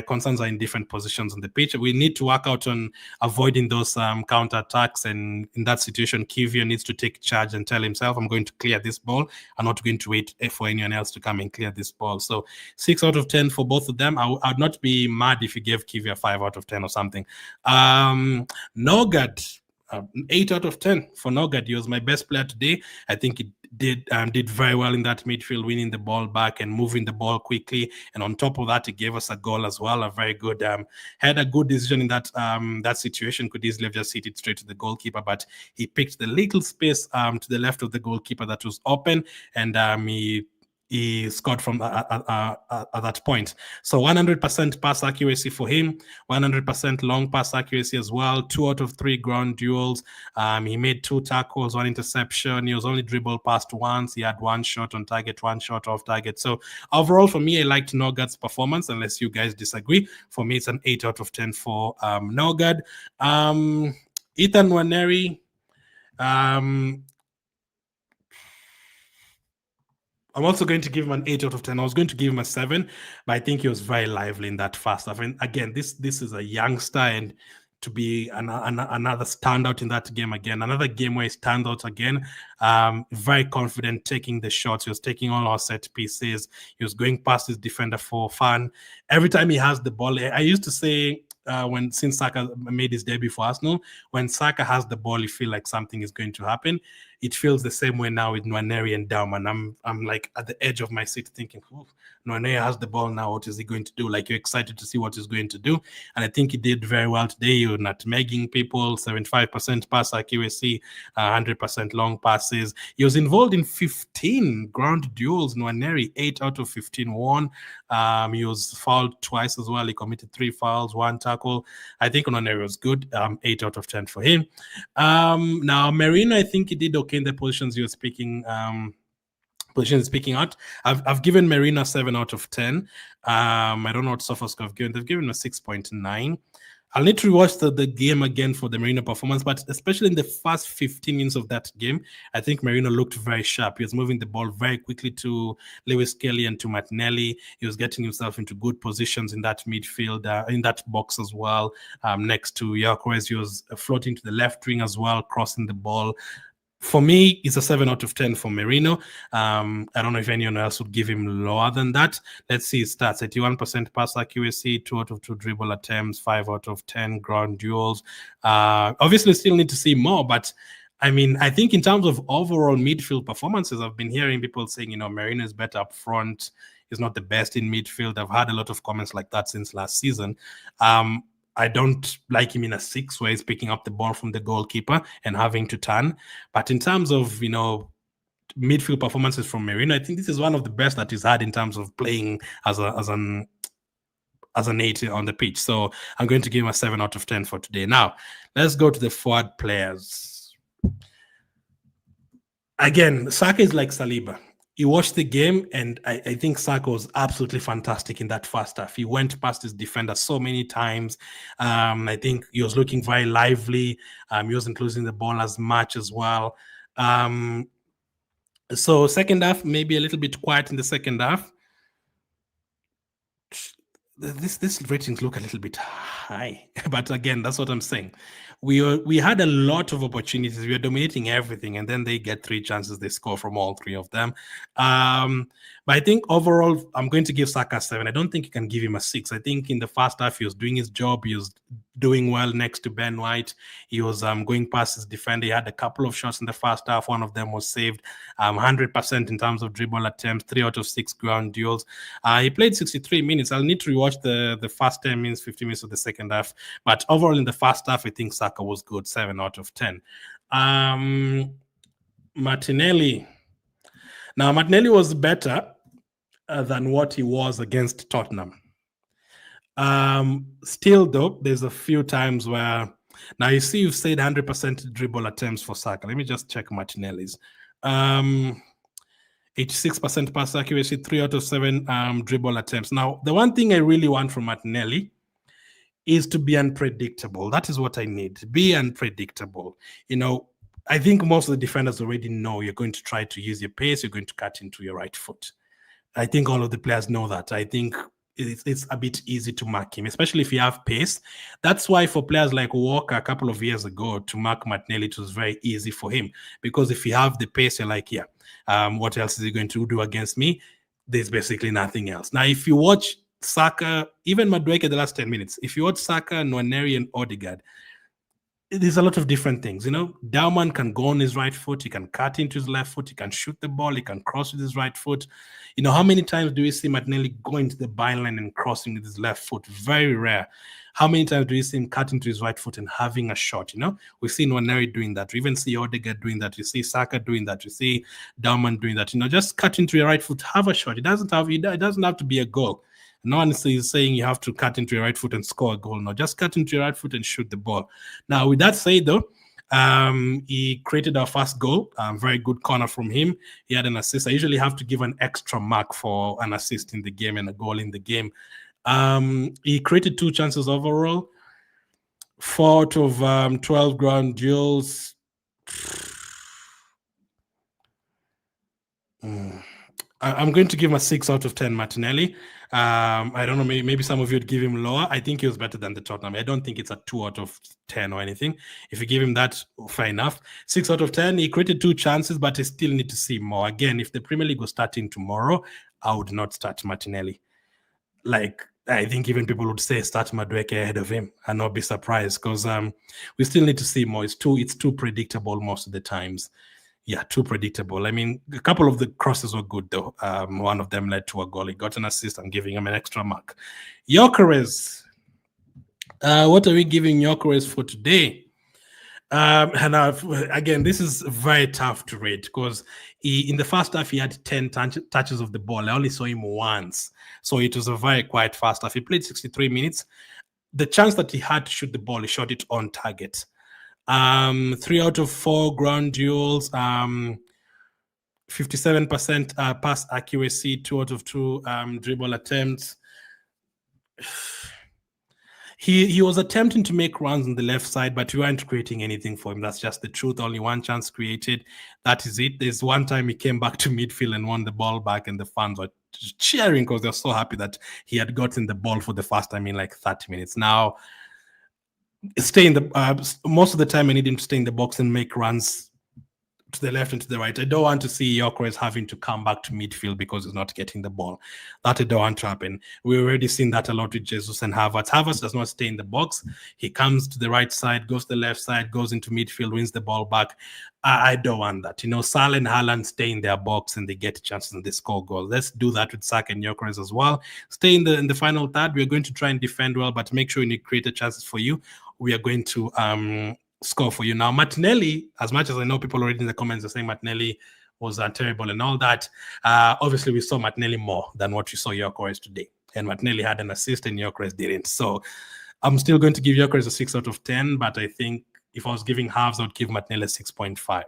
concerns are in different positions on the pitch. We need to work out on avoiding those counter attacks. And in that situation, Kivio needs to take charge and tell himself, I'm going to clear this ball. I'm not going to wait for anyone else to come and clear this ball. So 6 out of 10 for both of them. I'd not be mad if you gave Kivio a 5 out of 10 or something. NORGAARD. 8 out of 10 for NORGAARD. He was my best player today. I think he did very well in that midfield, winning the ball back and moving the ball quickly. And on top of that, he gave us a goal as well. A very good, had a good decision in that situation. Could easily have just hit it straight to the goalkeeper, but he picked the little space to the left of the goalkeeper that was open, and he scored from at that point. So 100% pass accuracy for him, 100% long pass accuracy as well, 2 out of 3 ground duels. He made 2 tackles, 1 interception. He was only dribbled past once. He had 1 shot on target, 1 shot off target. So overall, for me, I liked NORGAARD's performance, unless you guys disagree. For me, it's an 8 out of 10 for NORGAARD. Ethan Nwaneri, I'm also going to give him an 8 out of 10. I was going to give him a 7, but I think he was very lively in that first half. And again, this is a youngster, and to be another standout in that game again, another game where he stands out again, very confident, taking the shots. He was taking all our set pieces. He was going past his defender for fun. Every time he has the ball, I used to say, since Saka made his debut for Arsenal, when Saka has the ball, you feel like something is going to happen. It feels the same way now with Nwaneri and DOWMAN. I'm like at the edge of my seat thinking, Nwaneri has the ball now. What is he going to do? Like, you're excited to see what he's going to do. And I think he did very well today. You're nutmegging people, 75% pass accuracy, 100% long passes. He was involved in 15 ground duels. Nwaneri, 8 out of 15 won. He was fouled twice as well. He committed 3 fouls, 1 tackle. I think Nwaneri was good. 8 out of 10 for him. Now, Merino, I think he did okay in the positions you were speaking out. I've given Merino 7 out of 10. I don't know what Sofosco have given. They've given him a 6.9. I'll need to rewatch the game again for the Merino performance, but especially in the first 15 minutes of that game, I think Merino looked very sharp. He was moving the ball very quickly to Lewis Kelly and to Martinelli. He was getting himself into good positions in that midfield, in that box as well, next to Gyökeres. He was floating to the left wing as well, crossing the ball. For me, it's a 7 out of 10 for Merino. I don't know if anyone else would give him lower than that. Let's see his stats. 81% pass accuracy, 2 out of 2 dribble attempts, 5 out of 10 ground duels. Obviously, still need to see more, but I mean, I think in terms of overall midfield performances, I've been hearing people saying, Merino is better up front. He's not the best in midfield. I've had a lot of comments like that since last season. I don't like him in a 6 where he's picking up the ball from the goalkeeper and having to turn. But in terms of, midfield performances from Merino, I think this is one of the best that he's had in terms of playing as an 8 on the pitch. So I'm going to give him a 7 out of 10 for today. Now, let's go to the forward players. Again, Saka is like Saliba. You watched the game, and I think Saka was absolutely fantastic in that first half. He went past his defender so many times. I think he was looking very lively. He wasn't losing the ball as much as well. So second half, maybe a little bit quiet in the second half. This ratings look a little bit high, but again, that's what I'm saying. We had a lot of opportunities. We were dominating everything, and then they get 3 chances. They score from all 3 of them. But I think overall, I'm going to give Saka 7. I don't think you can give him a 6. I think in the first half, he was doing his job. He was doing well next to Ben White. He was going past his defender. He had a couple of shots in the first half. One of them was saved. 100% in terms of dribble attempts, 3 out of 6 ground duels. He played 63 minutes. I'll need to rewatch the first 10 minutes, 50 minutes of the second half. But overall in the first half, I think Saka was good, 7 out of 10. Martinelli. Now, Martinelli was better than what he was against Tottenham. Still, though, there's a few times where now you see you've said 100% dribble attempts for Saka. Let me just check Martinelli's. 86% pass accuracy, 3 out of 7 dribble attempts. Now, the one thing I really want from Martinelli is to be unpredictable. That is what I need. Be unpredictable. You know, I think most of the defenders already know you're going to try to use your pace. You're going to cut into your right foot. I think all of the players know that. I think it's a bit easy to mark him, especially if you have pace. That's why for players like Walker a couple of years ago, to mark Martinelli, it was very easy for him. Because if you have the pace, you're like, yeah, what else is he going to do against me? There's basically nothing else. Now, if you watch Saka, even Madueke the last 10 minutes, if you watch Saka, Nwaneri, and Odegaard, there's a lot of different things. You know, DOWMAN can go on his right foot. He can cut into his left foot. He can shoot the ball. He can cross with his right foot. You know, how many times do we see Martinelli going to the byline and crossing with his left foot? Very rare. How many times do we see him cut into his right foot and having a shot? You know, we've seen Nwaneri doing that. We even see Odegaard doing that. We see Saka doing that. We see DOWMAN doing that. You know, just cut into your right foot, have a shot. It doesn't have to be a goal. No one is saying you have to cut into your right foot and score a goal. No, just cut into your right foot and shoot the ball. Now, with that said, though, he created our first goal. Very good corner from him. He had an assist. I usually have to give an extra mark for an assist in the game and a goal in the game. He created 2 chances overall. 4 out of 12 ground duels. I'm going to give him a 6 out of 10, Martinelli. I don't know, maybe some of you would give him lower. I think he was better than the Tottenham. I don't think it's a 2 out of 10 or anything. If you give him that, fair enough. 6 out of 10, he created 2 chances, but I still need to see more. Again, if the Premier League was starting tomorrow, I would not start Martinelli. Like, I think even people would say start Madueke ahead of him and not be surprised, because we still need to see more. It's too predictable most of the times. Yeah, too predictable. I mean, a couple of the crosses were good, though. One of them led to a goal. He got an assist. I'm giving him an extra mark. Gyökeres. What are we giving Gyökeres for today? And again, this is very tough to rate, because in the first half, he had 10 touches of the ball. I only saw him once. So it was a very quiet first half. He played 63 minutes. The chance that he had to shoot the ball, he shot it on target. 3 out of 4 ground duels, 57% pass accuracy, 2 out of 2 dribble attempts. He was attempting to make runs on the left side, but we weren't creating anything for him. That's just the truth. Only 1 chance created. That is it. There's one time he came back to midfield and won the ball back, and the fans were cheering because they're so happy that he had gotten the ball for the first time in like 30 minutes. Now, stay in the most of the time I need him to stay in the box and make runs to the left and to the right. I don't want to see Gyökeres having to come back to midfield because he's not getting the ball. That I don't want to happen. We've already seen that a lot with Jesus and Havertz. Havertz does not stay in the box. He comes to the right side, goes to the left side, goes into midfield, wins the ball back. I don't want that. You know, Salah and Haaland stay in their box and they get chances and they score goals. Let's do that with Saka and Gyökeres as well. Stay in the final third. We're going to try and defend well, but make sure you create chances for you. We are going to score for you. Now, Martinelli, as much as I know people already in the comments are saying Martinelli was terrible and all that, obviously we saw Martinelli more than what we saw Gyökeres today. And Martinelli had an assist and Gyökeres didn't. So I'm still going to give Gyökeres a 6 out of 10, but I think if I was giving halves, I would give Martinelli a 6.5.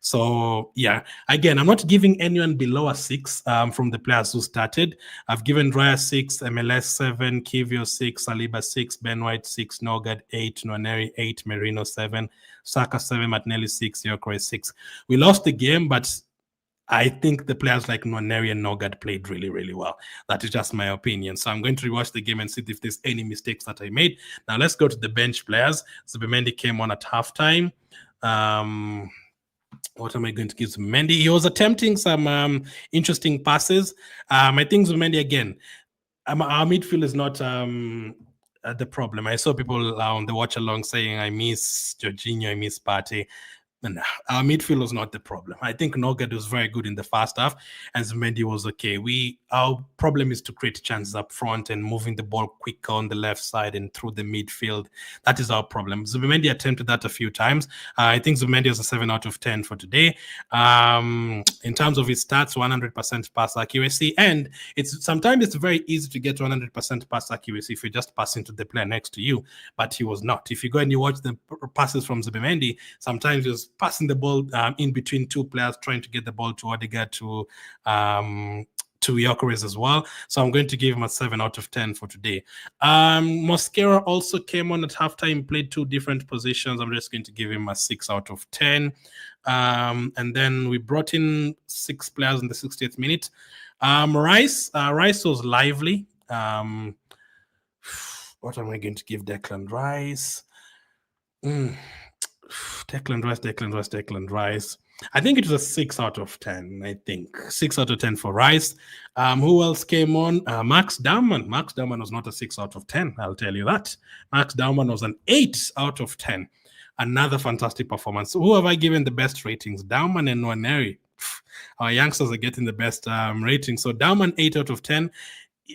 So, yeah, again, I'm not giving anyone below a 6 from the players who started. I've given Raya 6, MLS 7, Kivio 6, Saliba 6, Ben White 6, NORGAARD 8, Nwaneri 8, Merino 7, Saka 7, Martinelli 6, Gyökeres 6. We lost the game, but I think the players like Nwaneri and NORGAARD played really, really well. That is just my opinion. So I'm going to rewatch the game and see if there's any mistakes that I made. Now let's go to the bench players. Zubimendi came on at halftime. What am I going to give Zubimendi? He was attempting some interesting passes. I think Zubimendi, again, our midfield is not the problem. I saw people on the watch along saying, I miss Jorginho, I miss Partey. And our midfield was not the problem. I think NORGAARD was very good in the first half, and Zubimendi was okay. Our problem is to create chances up front and moving the ball quicker on the left side and through the midfield. That is our problem. Zubimendi attempted that a few times. I think Zubimendi was a 7 out of 10 for today. In terms of his stats, 100% pass accuracy, and sometimes it's very easy to get 100% pass accuracy if you're just passing to the player next to you, but he was not. If you go and you watch the passes from Zubimendi, sometimes he was passing the ball in between two players, trying to get the ball to Odegaard, to Gyökeres as well. So I'm going to give him a 7 out of 10 for today. Mosquera also came on at halftime, played two different positions. I'm just going to give him a 6 out of 10. And then we brought in 6 players in the 60th minute. Rice was lively. What am I going to give Declan Rice? Declan Rice. I think it was a 6 out of 10. I think 6 out of 10 for Rice. Who else came on? Max DOWMAN. Max DOWMAN was not a 6 out of 10. I'll tell you that. Max DOWMAN was an 8 out of 10. Another fantastic performance. Who have I given the best ratings? DOWMAN and Nwaneri. Our youngsters are getting the best ratings. So DOWMAN 8 out of 10.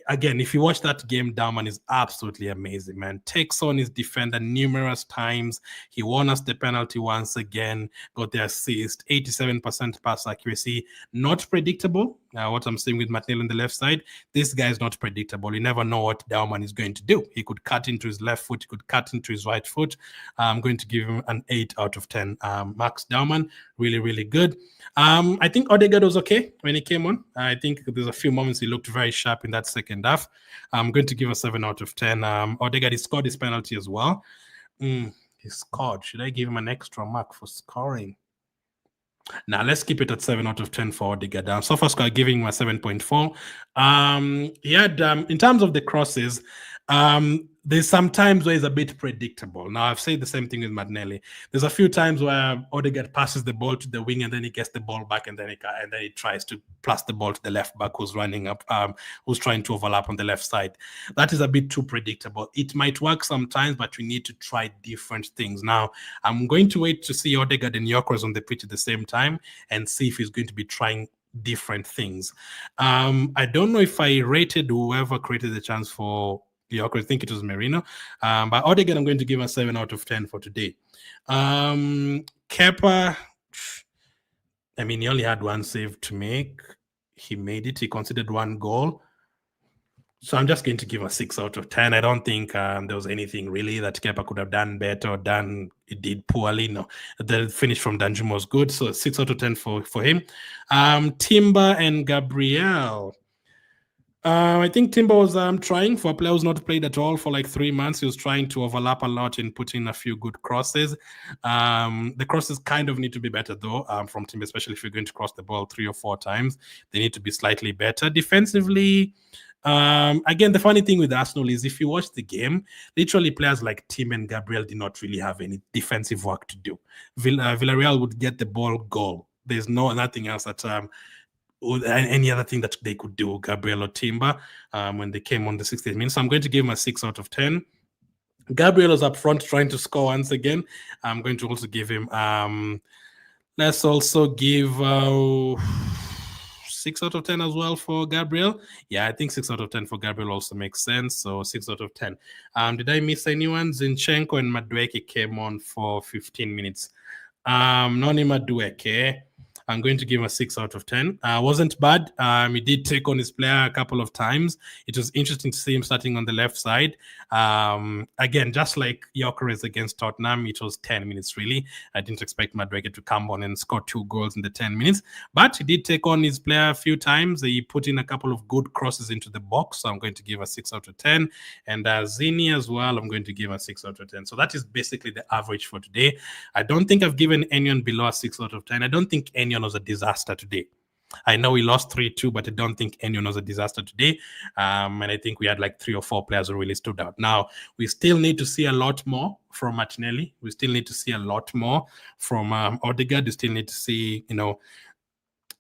Again, if you watch that game, DOWMAN is absolutely amazing, man. Takes on his defender numerous times. He won us the penalty once again, got the assist, 87% pass accuracy. Not predictable. What I'm saying with Martinelli on the left side, this guy is not predictable. You never know what DOWMAN is going to do. He could cut into his left foot. He could cut into his right foot. I'm going to give him an 8 out of 10. Max DOWMAN, really, really good. I think Odegaard was okay when he came on. I think there's a few moments he looked very sharp in that second half. I'm going to give a 7 out of 10. Odegaard, he scored his penalty as well. He scored. Should I give him an extra mark for scoring? Now, let's keep it at 7 out of 10 for Odegaard. SofaScore giving him a 7.4. He had, in terms of the crosses, there's some times where it's a bit predictable. Now, I've said the same thing with Martinelli. There's a few times where Odegaard passes the ball to the wing and then he gets the ball back and then he tries to pass the ball to the left back who's running up, who's trying to overlap on the left side. That is a bit too predictable. It might work sometimes, but we need to try different things. Now, I'm going to wait to see Odegaard and Gyökeres on the pitch at the same time and see if he's going to be trying different things. I don't know if I rated whoever created the chance for Gyökeres. I think it was Merino. But Odegaard, I'm going to give a 7 out of 10 for today. Kepa, I mean, he only had one save to make. He made it. He conceded one goal. So I'm just going to give a 6 out of 10. I don't think there was anything really that Kepa could have done better or it did poorly. No, the finish from Danjuma was good. So 6 out of 10 for him. Timber and Gabriel. I think Timber was trying, for a player who's not played at all for like 3 months. He was trying to overlap a lot and put in a few good crosses. The crosses kind of need to be better though, from Timber, especially if you're going to cross the ball 3 or 4 times. They need to be slightly better. Defensively, again, the funny thing with Arsenal is if you watch the game, literally players like Tim and Gabriel did not really have any defensive work to do. Villarreal would get the ball, goal. There's nothing else that any other thing that they could do, Gabriel or Timber, when they came on the 60th minute. So I'm going to give him a 6 out of 10. Gabriel was up front trying to score once again. I'm going to also give him, let's also give 6 out of 10 as well for Gabriel. Yeah, I think 6 out of 10 for Gabriel also makes sense. So 6 out of 10. Did I miss anyone? Zinchenko and Madueke came on for 15 minutes. Noni Madueke, I'm going to give him a 6 out of 10. Wasn't bad. He did take on his player a couple of times. It was interesting to see him starting on the left side. Again, just like Gyökeres against Tottenham, it was 10 minutes really. I didn't expect Madueke to come on and score 2 goals in the 10 minutes. But he did take on his player a few times. He put in a couple of good crosses into the box. So I'm going to give a 6 out of 10. And Zini as well, I'm going to give a 6 out of 10. So that is basically the average for today. I don't think I've given anyone below a 6 out of 10. I don't think anyone was a disaster today. I know we lost 3-2, but I don't think anyone was a disaster today. And I think we had like 3 or 4 players who really stood out. Now, we still need to see a lot more from Martinelli. We still need to see a lot more from Odegaard. We still need to see,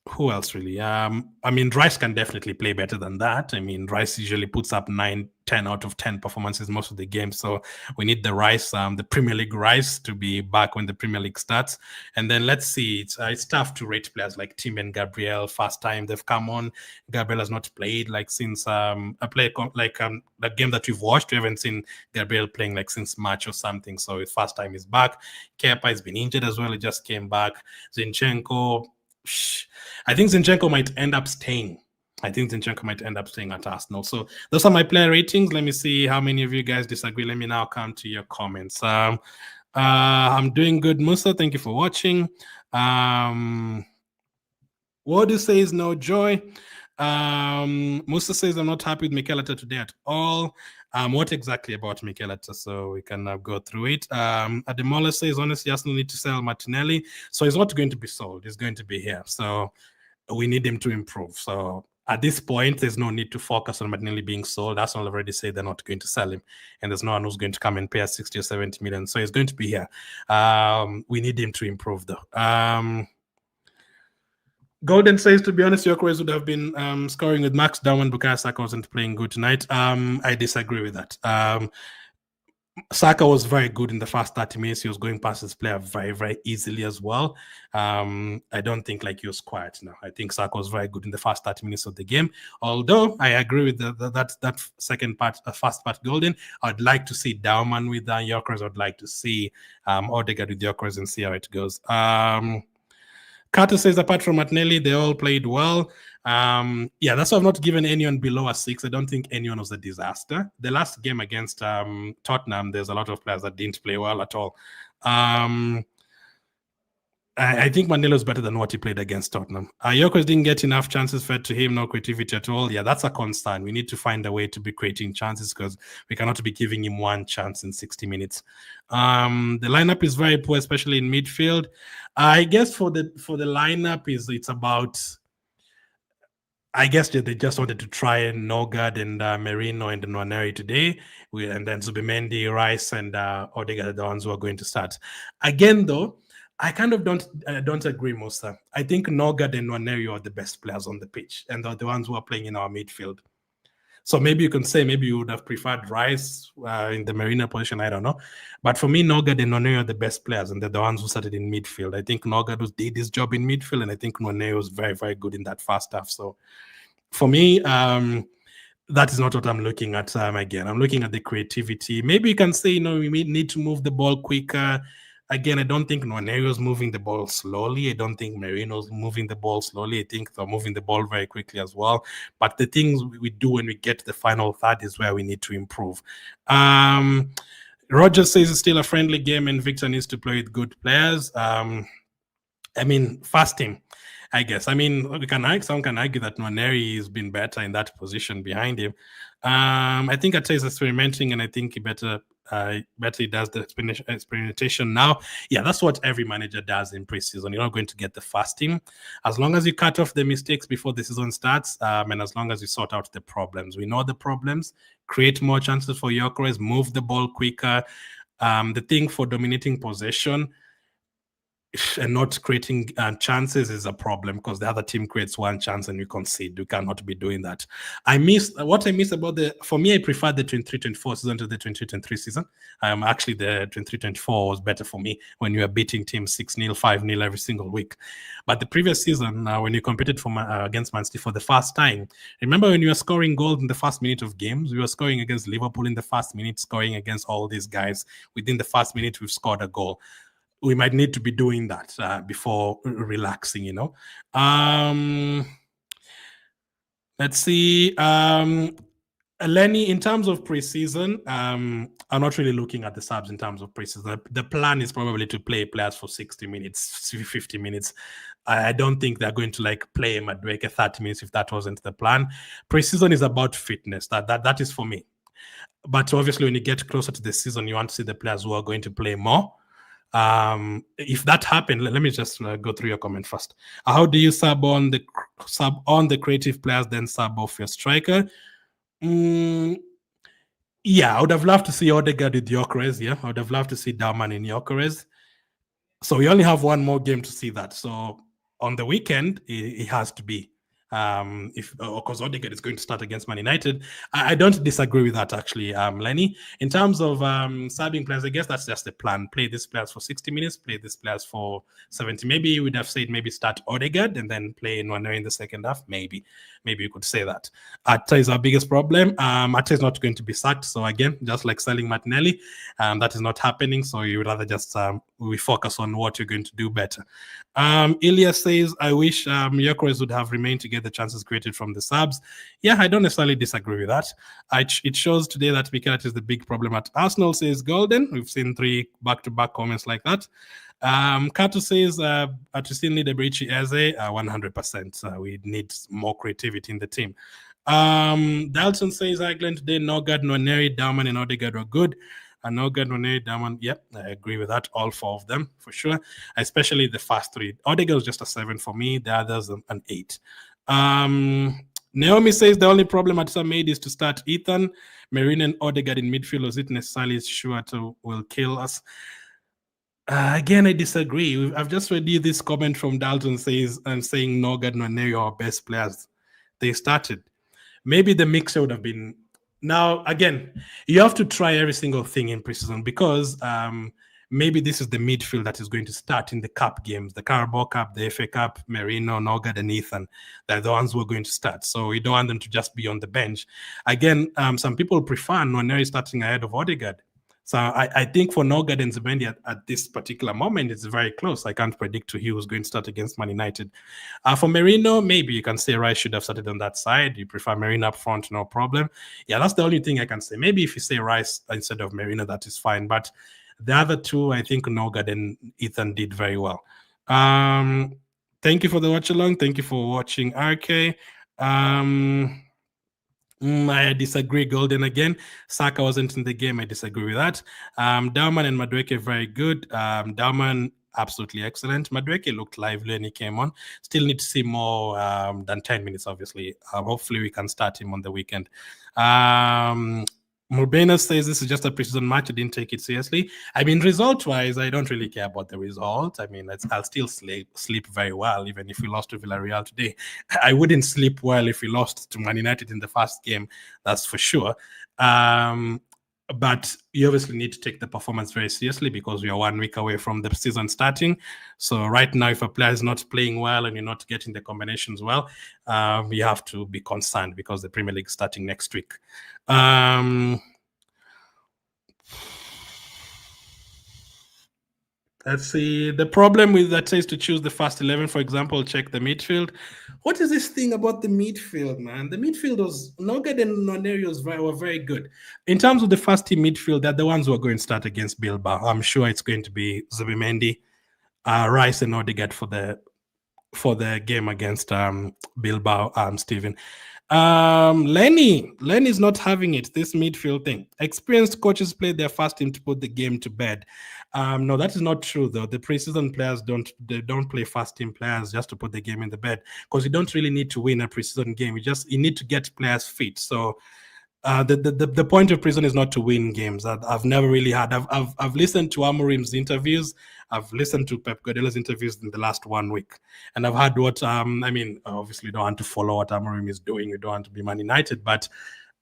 Who else really? I mean, Rice can definitely play better than that. I mean, Rice usually puts up 9, 10 out of 10 performances most of the games. So we need the Rice, the Premier League Rice, to be back when the Premier League starts. And then let's see, it's tough to rate players like Tim and Gabriel. First time they've come on. Gabriel has not played like since a play like the game that we've watched. We haven't seen Gabriel playing like since March or something. So his first time is back. Kepa has been injured as well. He just came back. Zinchenko. I think Zinchenko might end up staying. at Arsenal. So those are my player ratings. Let me see how many of you guys disagree. Let me now come to your comments. I'm doing good, Musa. Thank you for watching. Wadu says no joy. Musa says I'm not happy with Mikel Arteta today at all. What exactly about Mikel Arteta? So we can go through it. Ademola says, honestly, Arsenal need to sell Martinelli. So he's not going to be sold. He's going to be here. So we need him to improve. So at this point, there's no need to focus on Martinelli being sold. Arsenal already said they're not going to sell him. And there's no one who's going to come and pay us 60 or 70 million. So he's going to be here. We need him to improve, though. Golden says, to be honest, Gyökeres would have been scoring with Max DOWMAN. Bukayo Saka wasn't playing good tonight. I disagree with that. Saka was very good in the first 30 minutes. He was going past his player very, very easily as well. I don't think like he was quiet now. I think Saka was very good in the first 30 minutes of the game. Although I agree with that second part, first part, Golden. I'd like to see DOWMAN with Gyökeres. I'd like to see Odegaard with Gyökeres and see how it goes. Carter says, apart from Martinelli, they all played well. Yeah, that's why I've not given anyone below a 6. I don't think anyone was a disaster. The last game against Tottenham, there's a lot of players that didn't play well at all. I think Mandela is better than what he played against Tottenham. Gyökeres didn't get enough chances fed to him, no creativity at all. Yeah, that's a concern. We need to find a way to be creating chances because we cannot be giving him one chance in 60 minutes. The lineup is very poor, especially in midfield. I guess for the lineup, it's about... I guess they just wanted to try NORGAARD and Merino and Nwaneri today. And then Zubimendi, Rice, and Odegaard are the ones who are going to start. Again, though, I kind of don't agree, Musa. I think NORGAARD and Nwaneri are the best players on the pitch, and they're the ones who are playing in our midfield. So maybe you can say maybe you would have preferred Rice in the Merino position. I don't know. But for me, NORGAARD and Nwaneri are the best players, and they're the ones who started in midfield. I think NORGAARD did his job in midfield, and I think Nwaneri was very, very good in that first half. So for me, that is not what I'm looking at again. I'm looking at the creativity. Maybe you can say, we need to move the ball quicker. Again, I don't think Nwaneri's moving the ball slowly. I don't think Merino's moving the ball slowly. I think they're moving the ball very quickly as well. But the things we do when we get to the final third is where we need to improve. Roger says it's still a friendly game and Victor needs to play with good players. I mean, first team, I guess. I mean, someone can argue that Nwaneri has been better in that position behind him. I think Arteta is experimenting, and I think he better he does the experimentation now. Yeah, that's what every manager does in preseason. You're not going to get the first team. As long as you cut off the mistakes before the season starts, and as long as you sort out the problems. We know the problems. Create more chances for Gyökeres, move the ball quicker. The thing for dominating possession and not creating chances is a problem because the other team creates one chance and you concede. You cannot be doing that. What I miss about for me, I prefer the 23-24 season to the 22-23 season. Actually, the 23-24 was better for me when you were beating teams 6-0, 5-0 every single week. But the previous season, when you competed against Man City for the first time, remember when you were scoring goals in the first minute of games? We were scoring against Liverpool in the first minute, scoring against all these guys. Within the first minute, we've scored a goal. We might need to be doing that before relaxing, Let's see. Lenny, in terms of preseason, I'm not really looking at the subs in terms of preseason. The plan is probably to play players for 60 minutes, 50 minutes. I don't think they're going to play Madueke 30 minutes if that wasn't the plan. Preseason is about fitness. That is for me. But obviously, when you get closer to the season, you want to see the players who are going to play more. If that happened, let me just go through your comment first. How do you sub on the creative players, then sub off your striker? Yeah, I would have loved to see Odegaard with Gyökeres. Yeah, I would have loved to see DOWMAN in Gyökeres. So we only have one more game to see that. So on the weekend, it has to be. If because Odegaard is going to start against Man United, I don't disagree with that actually, Lenny. In terms of subbing players, I guess that's just the plan. Play these players for 60 minutes, play these players for 70. Maybe you would have said maybe start Odegaard and then play Nwaneri in the second half. Maybe you could say that. Atta is our biggest problem. Atta is not going to be sacked. So again, just like selling Martinelli, that is not happening. So you would rather just we focus on what you're going to do better. Ilya says, I wish Gyökeres would have remained to get the chances created from the subs. Yeah, I don't necessarily disagree with that. It shows today that Mikel is the big problem at Arsenal, says Golden. We've seen 3 back-to-back comments like that. Kato says, to still need a Brichi Eze, 100%. We need more creativity in the team. Dalton says, Ireland today, NORGAARD, Nwaneri, DOWMAN, and Odegaard are good. And NORGAARD, Nwaneri, DOWMAN, yep, I agree with that. All 4 of them, for sure. Especially the first 3. Odegaard was just a 7 for me. The others, an 8. Naomi says the only problem Ateta made is to start Ethan, Merino, and Odegaard in midfield. Was it necessarily sure to will kill us? Again, I disagree. I've just read you this comment from Dalton saying NORGAAD and Nwaneri are our best players. They started. Maybe the mixture would have been. Now, again, you have to try every single thing in preseason because maybe this is the midfield that is going to start in the cup games, the Carabao Cup, the FA Cup, Merino, NORGAAD, and Ethan. They're the ones who are going to start. So you don't want them to just be on the bench. Again, some people prefer Nwaneri starting ahead of Odegaard. So I think for NORGAAD and Zubendi at this particular moment, it's very close. I can't predict who's going to start against Man United. For Merino, maybe you can say Rice should have started on that side. You prefer Merino up front, no problem. Yeah, that's the only thing I can say. Maybe if you say Rice instead of Merino, that is fine. But the other 2, I think NORGAAD and Ethan did very well. Thank you for the watch along. Thank you for watching RK. I disagree, Golden again. Saka wasn't in the game. I disagree with that. DOWMAN and Madueke very good. DOWMAN absolutely excellent. Madueke looked lively when he came on. Still need to see more than 10 minutes, obviously. Hopefully we can start him on the weekend. Murbena says this is just a preseason match. I didn't take it seriously. I mean, result-wise, I don't really care about the result. I mean, I'll still sleep very well, even if we lost to Villarreal today. I wouldn't sleep well if we lost to Man United in the first game, that's for sure. But you obviously need to take the performance very seriously because we are 1 week away from the season starting. So right now, if a player is not playing well and you're not getting the combinations well, you have to be concerned because the Premier League is starting next week. Let's see. The problem with that says to choose the first 11, for example, check the midfield. What is this thing about the midfield, man? The midfield was NORGAAD and Nwaneri were very good. In terms of the first team midfield, they're the ones who are going to start against Bilbao. I'm sure it's going to be Zubimendi, Rice, and Odegaard for the game against Bilbao, Stephen. Lenny's not having it, this midfield thing. Experienced coaches play their first team to put the game to bed. No, that is not true, though. The preseason players don't play first team players just to put the game in the bed because you don't really need to win a preseason game. You need to get players fit. So the point of prison is not to win games. I've never really had. I've listened to Amorim's interviews. I've listened to Pep Guardiola's interviews in the last 1 week, and I've heard what I mean. Obviously, don't want to follow what Amorim is doing. We don't want to be Man United, but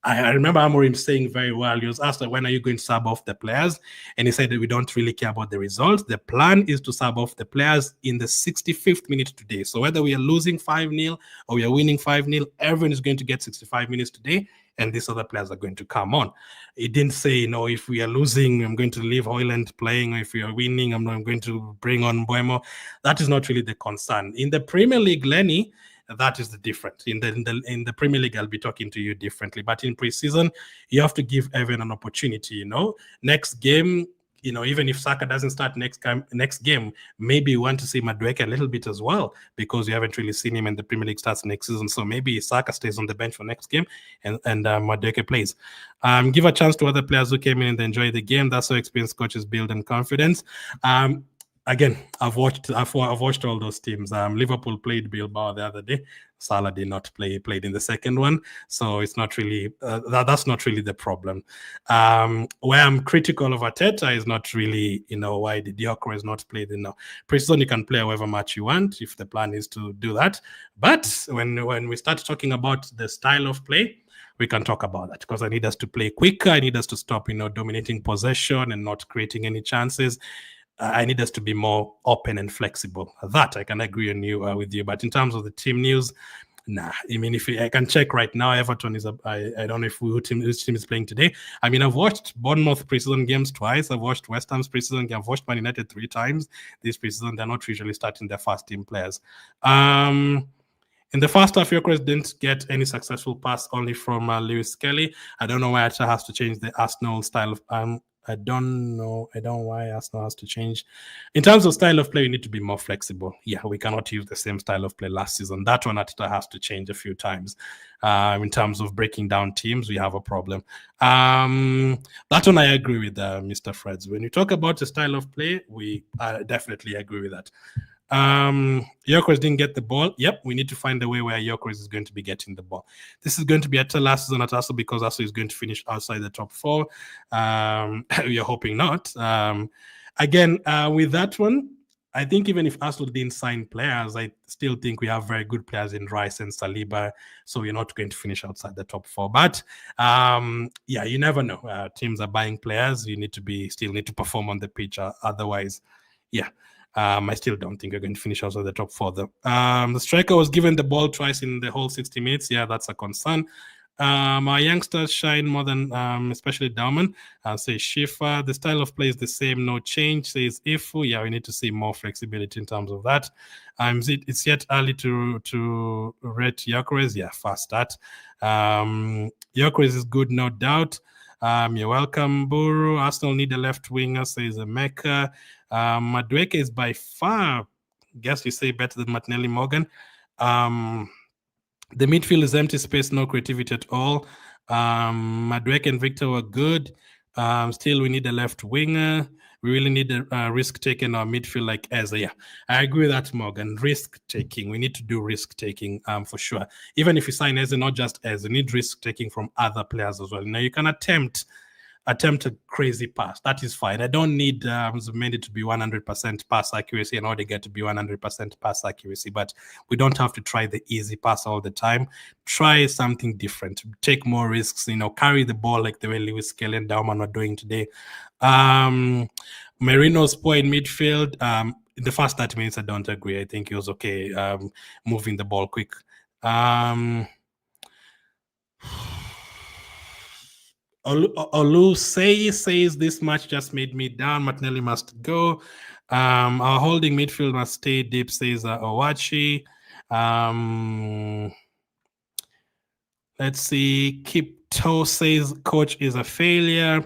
I remember Amorim saying very well. He was asked, when are you going to sub off the players? And he said that we don't really care about the results. The plan is to sub off the players in the 65th minute today. So whether we are losing 5-0 or we are winning 5-0, everyone is going to get 65 minutes today, and these other players are going to come on. He didn't say, if we are losing, I'm going to leave Højlund playing, or if we are winning, I'm going to bring on Mbeumo. That is not really the concern. In the Premier League, Lenny, that is the difference. In the Premier League, I'll be talking to you differently. But in preseason, you have to give everyone an opportunity. Next game, even if Saka doesn't start next game, maybe you want to see Madueke a little bit as well because you haven't really seen him, and the Premier League starts next season. So maybe Saka stays on the bench for next game and Madueke plays. Give a chance to other players who came in and enjoy the game. That's how experienced coaches build and confidence. again, I've watched all those teams. Liverpool played Bilbao the other day. Salah did not played in the second one, so it's not really that's not really the problem. Where I'm critical of Arteta is not really, why did Gyökeres not play the preseason. You can play however much you want if the plan is to do that, but when we start talking about the style of play, we can talk about that, because I need us to play quicker. I need us to stop, dominating possession and not creating any chances. I need us to be more open and flexible. That I can agree with you. But in terms of the team news, nah. I mean, I can check right now, Everton is I don't know which team is playing today. I mean, I've watched Bournemouth preseason games twice. I've watched West Ham's preseason game. I've watched Man United 3 times this preseason. They're not usually starting their first team players. In the first half, Gyökeres didn't get any successful pass, only from Lewis Kelly. I don't know why Arteta has to change the Arsenal style of I don't know why Arsenal has to change. In terms of style of play, we need to be more flexible. Yeah, we cannot use the same style of play last season. That one Arteta has to change a few times. In terms of breaking down teams, we have a problem. That one I agree with Mr. Freds. When you talk about the style of play, we definitely agree with that. Gyökeres didn't get the ball. Yep, we need to find a way where Gyökeres is going to be getting the ball. This is going to be a last season at Arsenal, because Arsenal is going to finish outside the top 4. We are hoping not. Again, with that one, I think even if Arsenal didn't sign players, I still think we have very good players in Rice and Saliba, so we're not going to finish outside the top 4. But yeah, you never know. Teams are buying players. You still need to perform on the pitch. Otherwise, yeah. I still don't think we're going to finish outside the top 4, though. The striker was given the ball twice in the whole 60 minutes. Yeah, that's a concern. Our youngsters shine more than, especially DOWMAN. Says Shifa. The style of play is the same, no change. Says Ifu. Yeah, we need to see more flexibility in terms of that. It's yet early to rate Gyökeres. Yeah, fast start. Gyökeres is good, no doubt. You're welcome, Buru. Arsenal need a left winger, says Emeka. Madueke is by far, guess you say, better than Martinelli Morgan. The midfield is empty space, no creativity at all. Madueke and Victor were good. Still, we need a left winger. We really need a risk-taking our midfield like Eze. Yeah, I agree with that, Morgan. Risk-taking. We need to do risk-taking for sure. Even if you sign Eze, not just Eze, you need risk-taking from other players as well. Now, you can attempt a crazy pass. That is fine. I don't need Mendy to be 100% pass accuracy and Odegaard to be 100% pass accuracy, but we don't have to try the easy pass all the time. Try something different. Take more risks, carry the ball like the way Lewis Kelly and DOWMAN were doing today. Merino's poor in midfield. In the first 30 minutes, I don't agree. I think he was okay moving the ball quick. Olu says this match just made me down. Martinelli must go. Our holding midfield must stay deep, says Owachi. Let's see. Kipto says coach is a failure.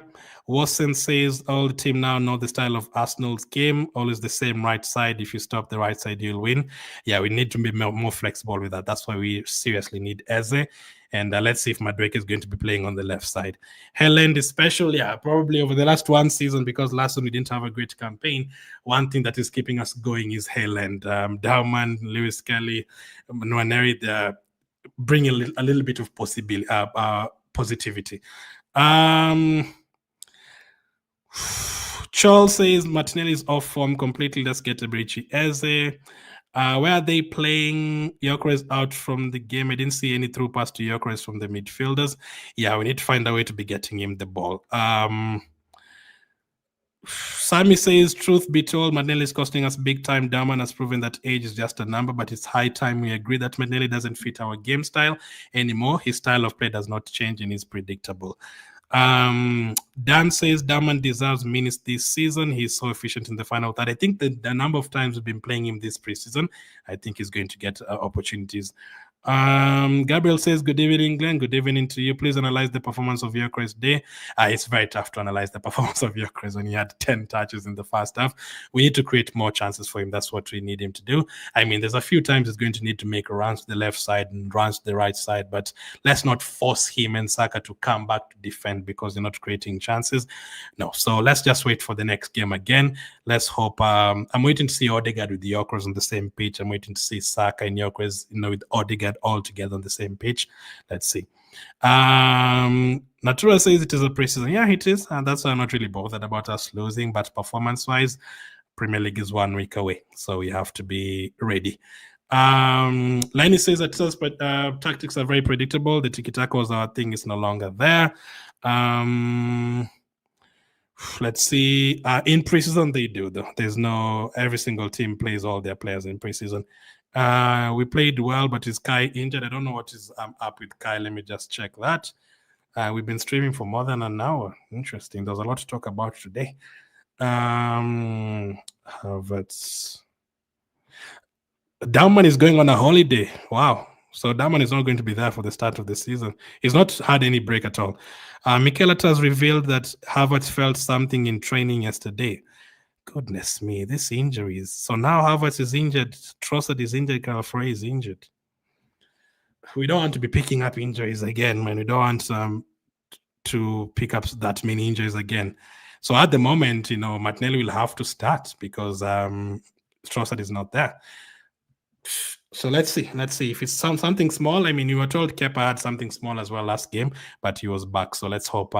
Watson says all the team now know the style of Arsenal's game. Always the same right side. If you stop the right side, you'll win. Yeah, we need to be more flexible with that. That's why we seriously need Eze. And let's see if Madueke is going to be playing on the left side. Haaland is special. Yeah, probably over the last one season, because last season we didn't have a great campaign. One thing that is keeping us going is Haaland. DOWMAN, Lewis Kelly, Nwaneri, they're bringing a little bit of positivity. Charles says Martinelli is off form completely. Let's get a Brichi Eze. Where are they playing? Gyökeres out from the game. I didn't see any through pass to Gyökeres from the midfielders. Yeah, we need to find a way to be getting him the ball. Sammy says, truth be told, Martinelli is costing us big time. DOWMAN has proven that age is just a number, but it's high time we agree that Martinelli doesn't fit our game style anymore. His style of play does not change and is predictable. Dan says DOWMAN deserves minutes this season. He's so efficient in the final third. I think the number of times we've been playing him this preseason, I think he's going to get opportunities. Gabriel says, good evening, Glenn. Good evening to you. Please analyze the performance of Gyökeres today. It's very tough to analyze the performance of Gyökeres when he had 10 touches in the first half. We need to create more chances for him. That's what we need him to do. I mean, there's a few times he's going to need to make runs to the left side and runs to the right side, but let's not force him and Saka to come back to defend because they're not creating chances. No, so let's just wait for the next game again. Let's hope. I'm waiting to see Odegaard with the Gyökeres on the same pitch. I'm waiting to see Saka and Gyökeres, with Odegaard all together on the same pitch. Let's see. Natura says it is a preseason. Yeah, it is, and that's why I'm not really bothered about us losing. But performance-wise, Premier League is 1 week away, so we have to be ready. Lenny says that tactics are very predictable. The tiki-taka was our thing, is no longer there. Let's see. In preseason, they do, though. There's no, every single team plays all their players in preseason. We played well, but is Kai injured? I don't know what is up with Kai. Let me just check that. We've been streaming for more than an hour. Interesting. There's a lot to talk about today. Havertz. DOWMAN is going on a holiday. Wow. So DOWMAN is not going to be there for the start of the season. He's not had any break at all. Mikel has revealed that Havertz felt something in training yesterday. Goodness me, these injuries. So now Havertz is injured, Trossard is injured, Calafrey is injured. We don't want to be picking up injuries again, man. We don't want to pick up that many injuries again. So at the moment, Martinelli will have to start because Trossard is not there. So let's see. If it's something small. I mean, you were told Kepa had something small as well last game, but he was back. So let's hope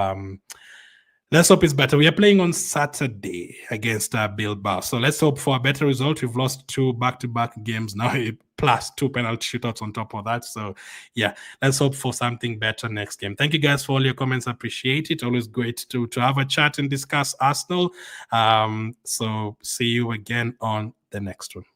it's better. We are playing on Saturday against Bilbao. So let's hope for a better result. We've lost 2 back-to-back games now, plus 2 penalty shootouts on top of that. So yeah, let's hope for something better next game. Thank you guys for all your comments. I appreciate it. Always great to have a chat and discuss Arsenal. So see you again on the next one.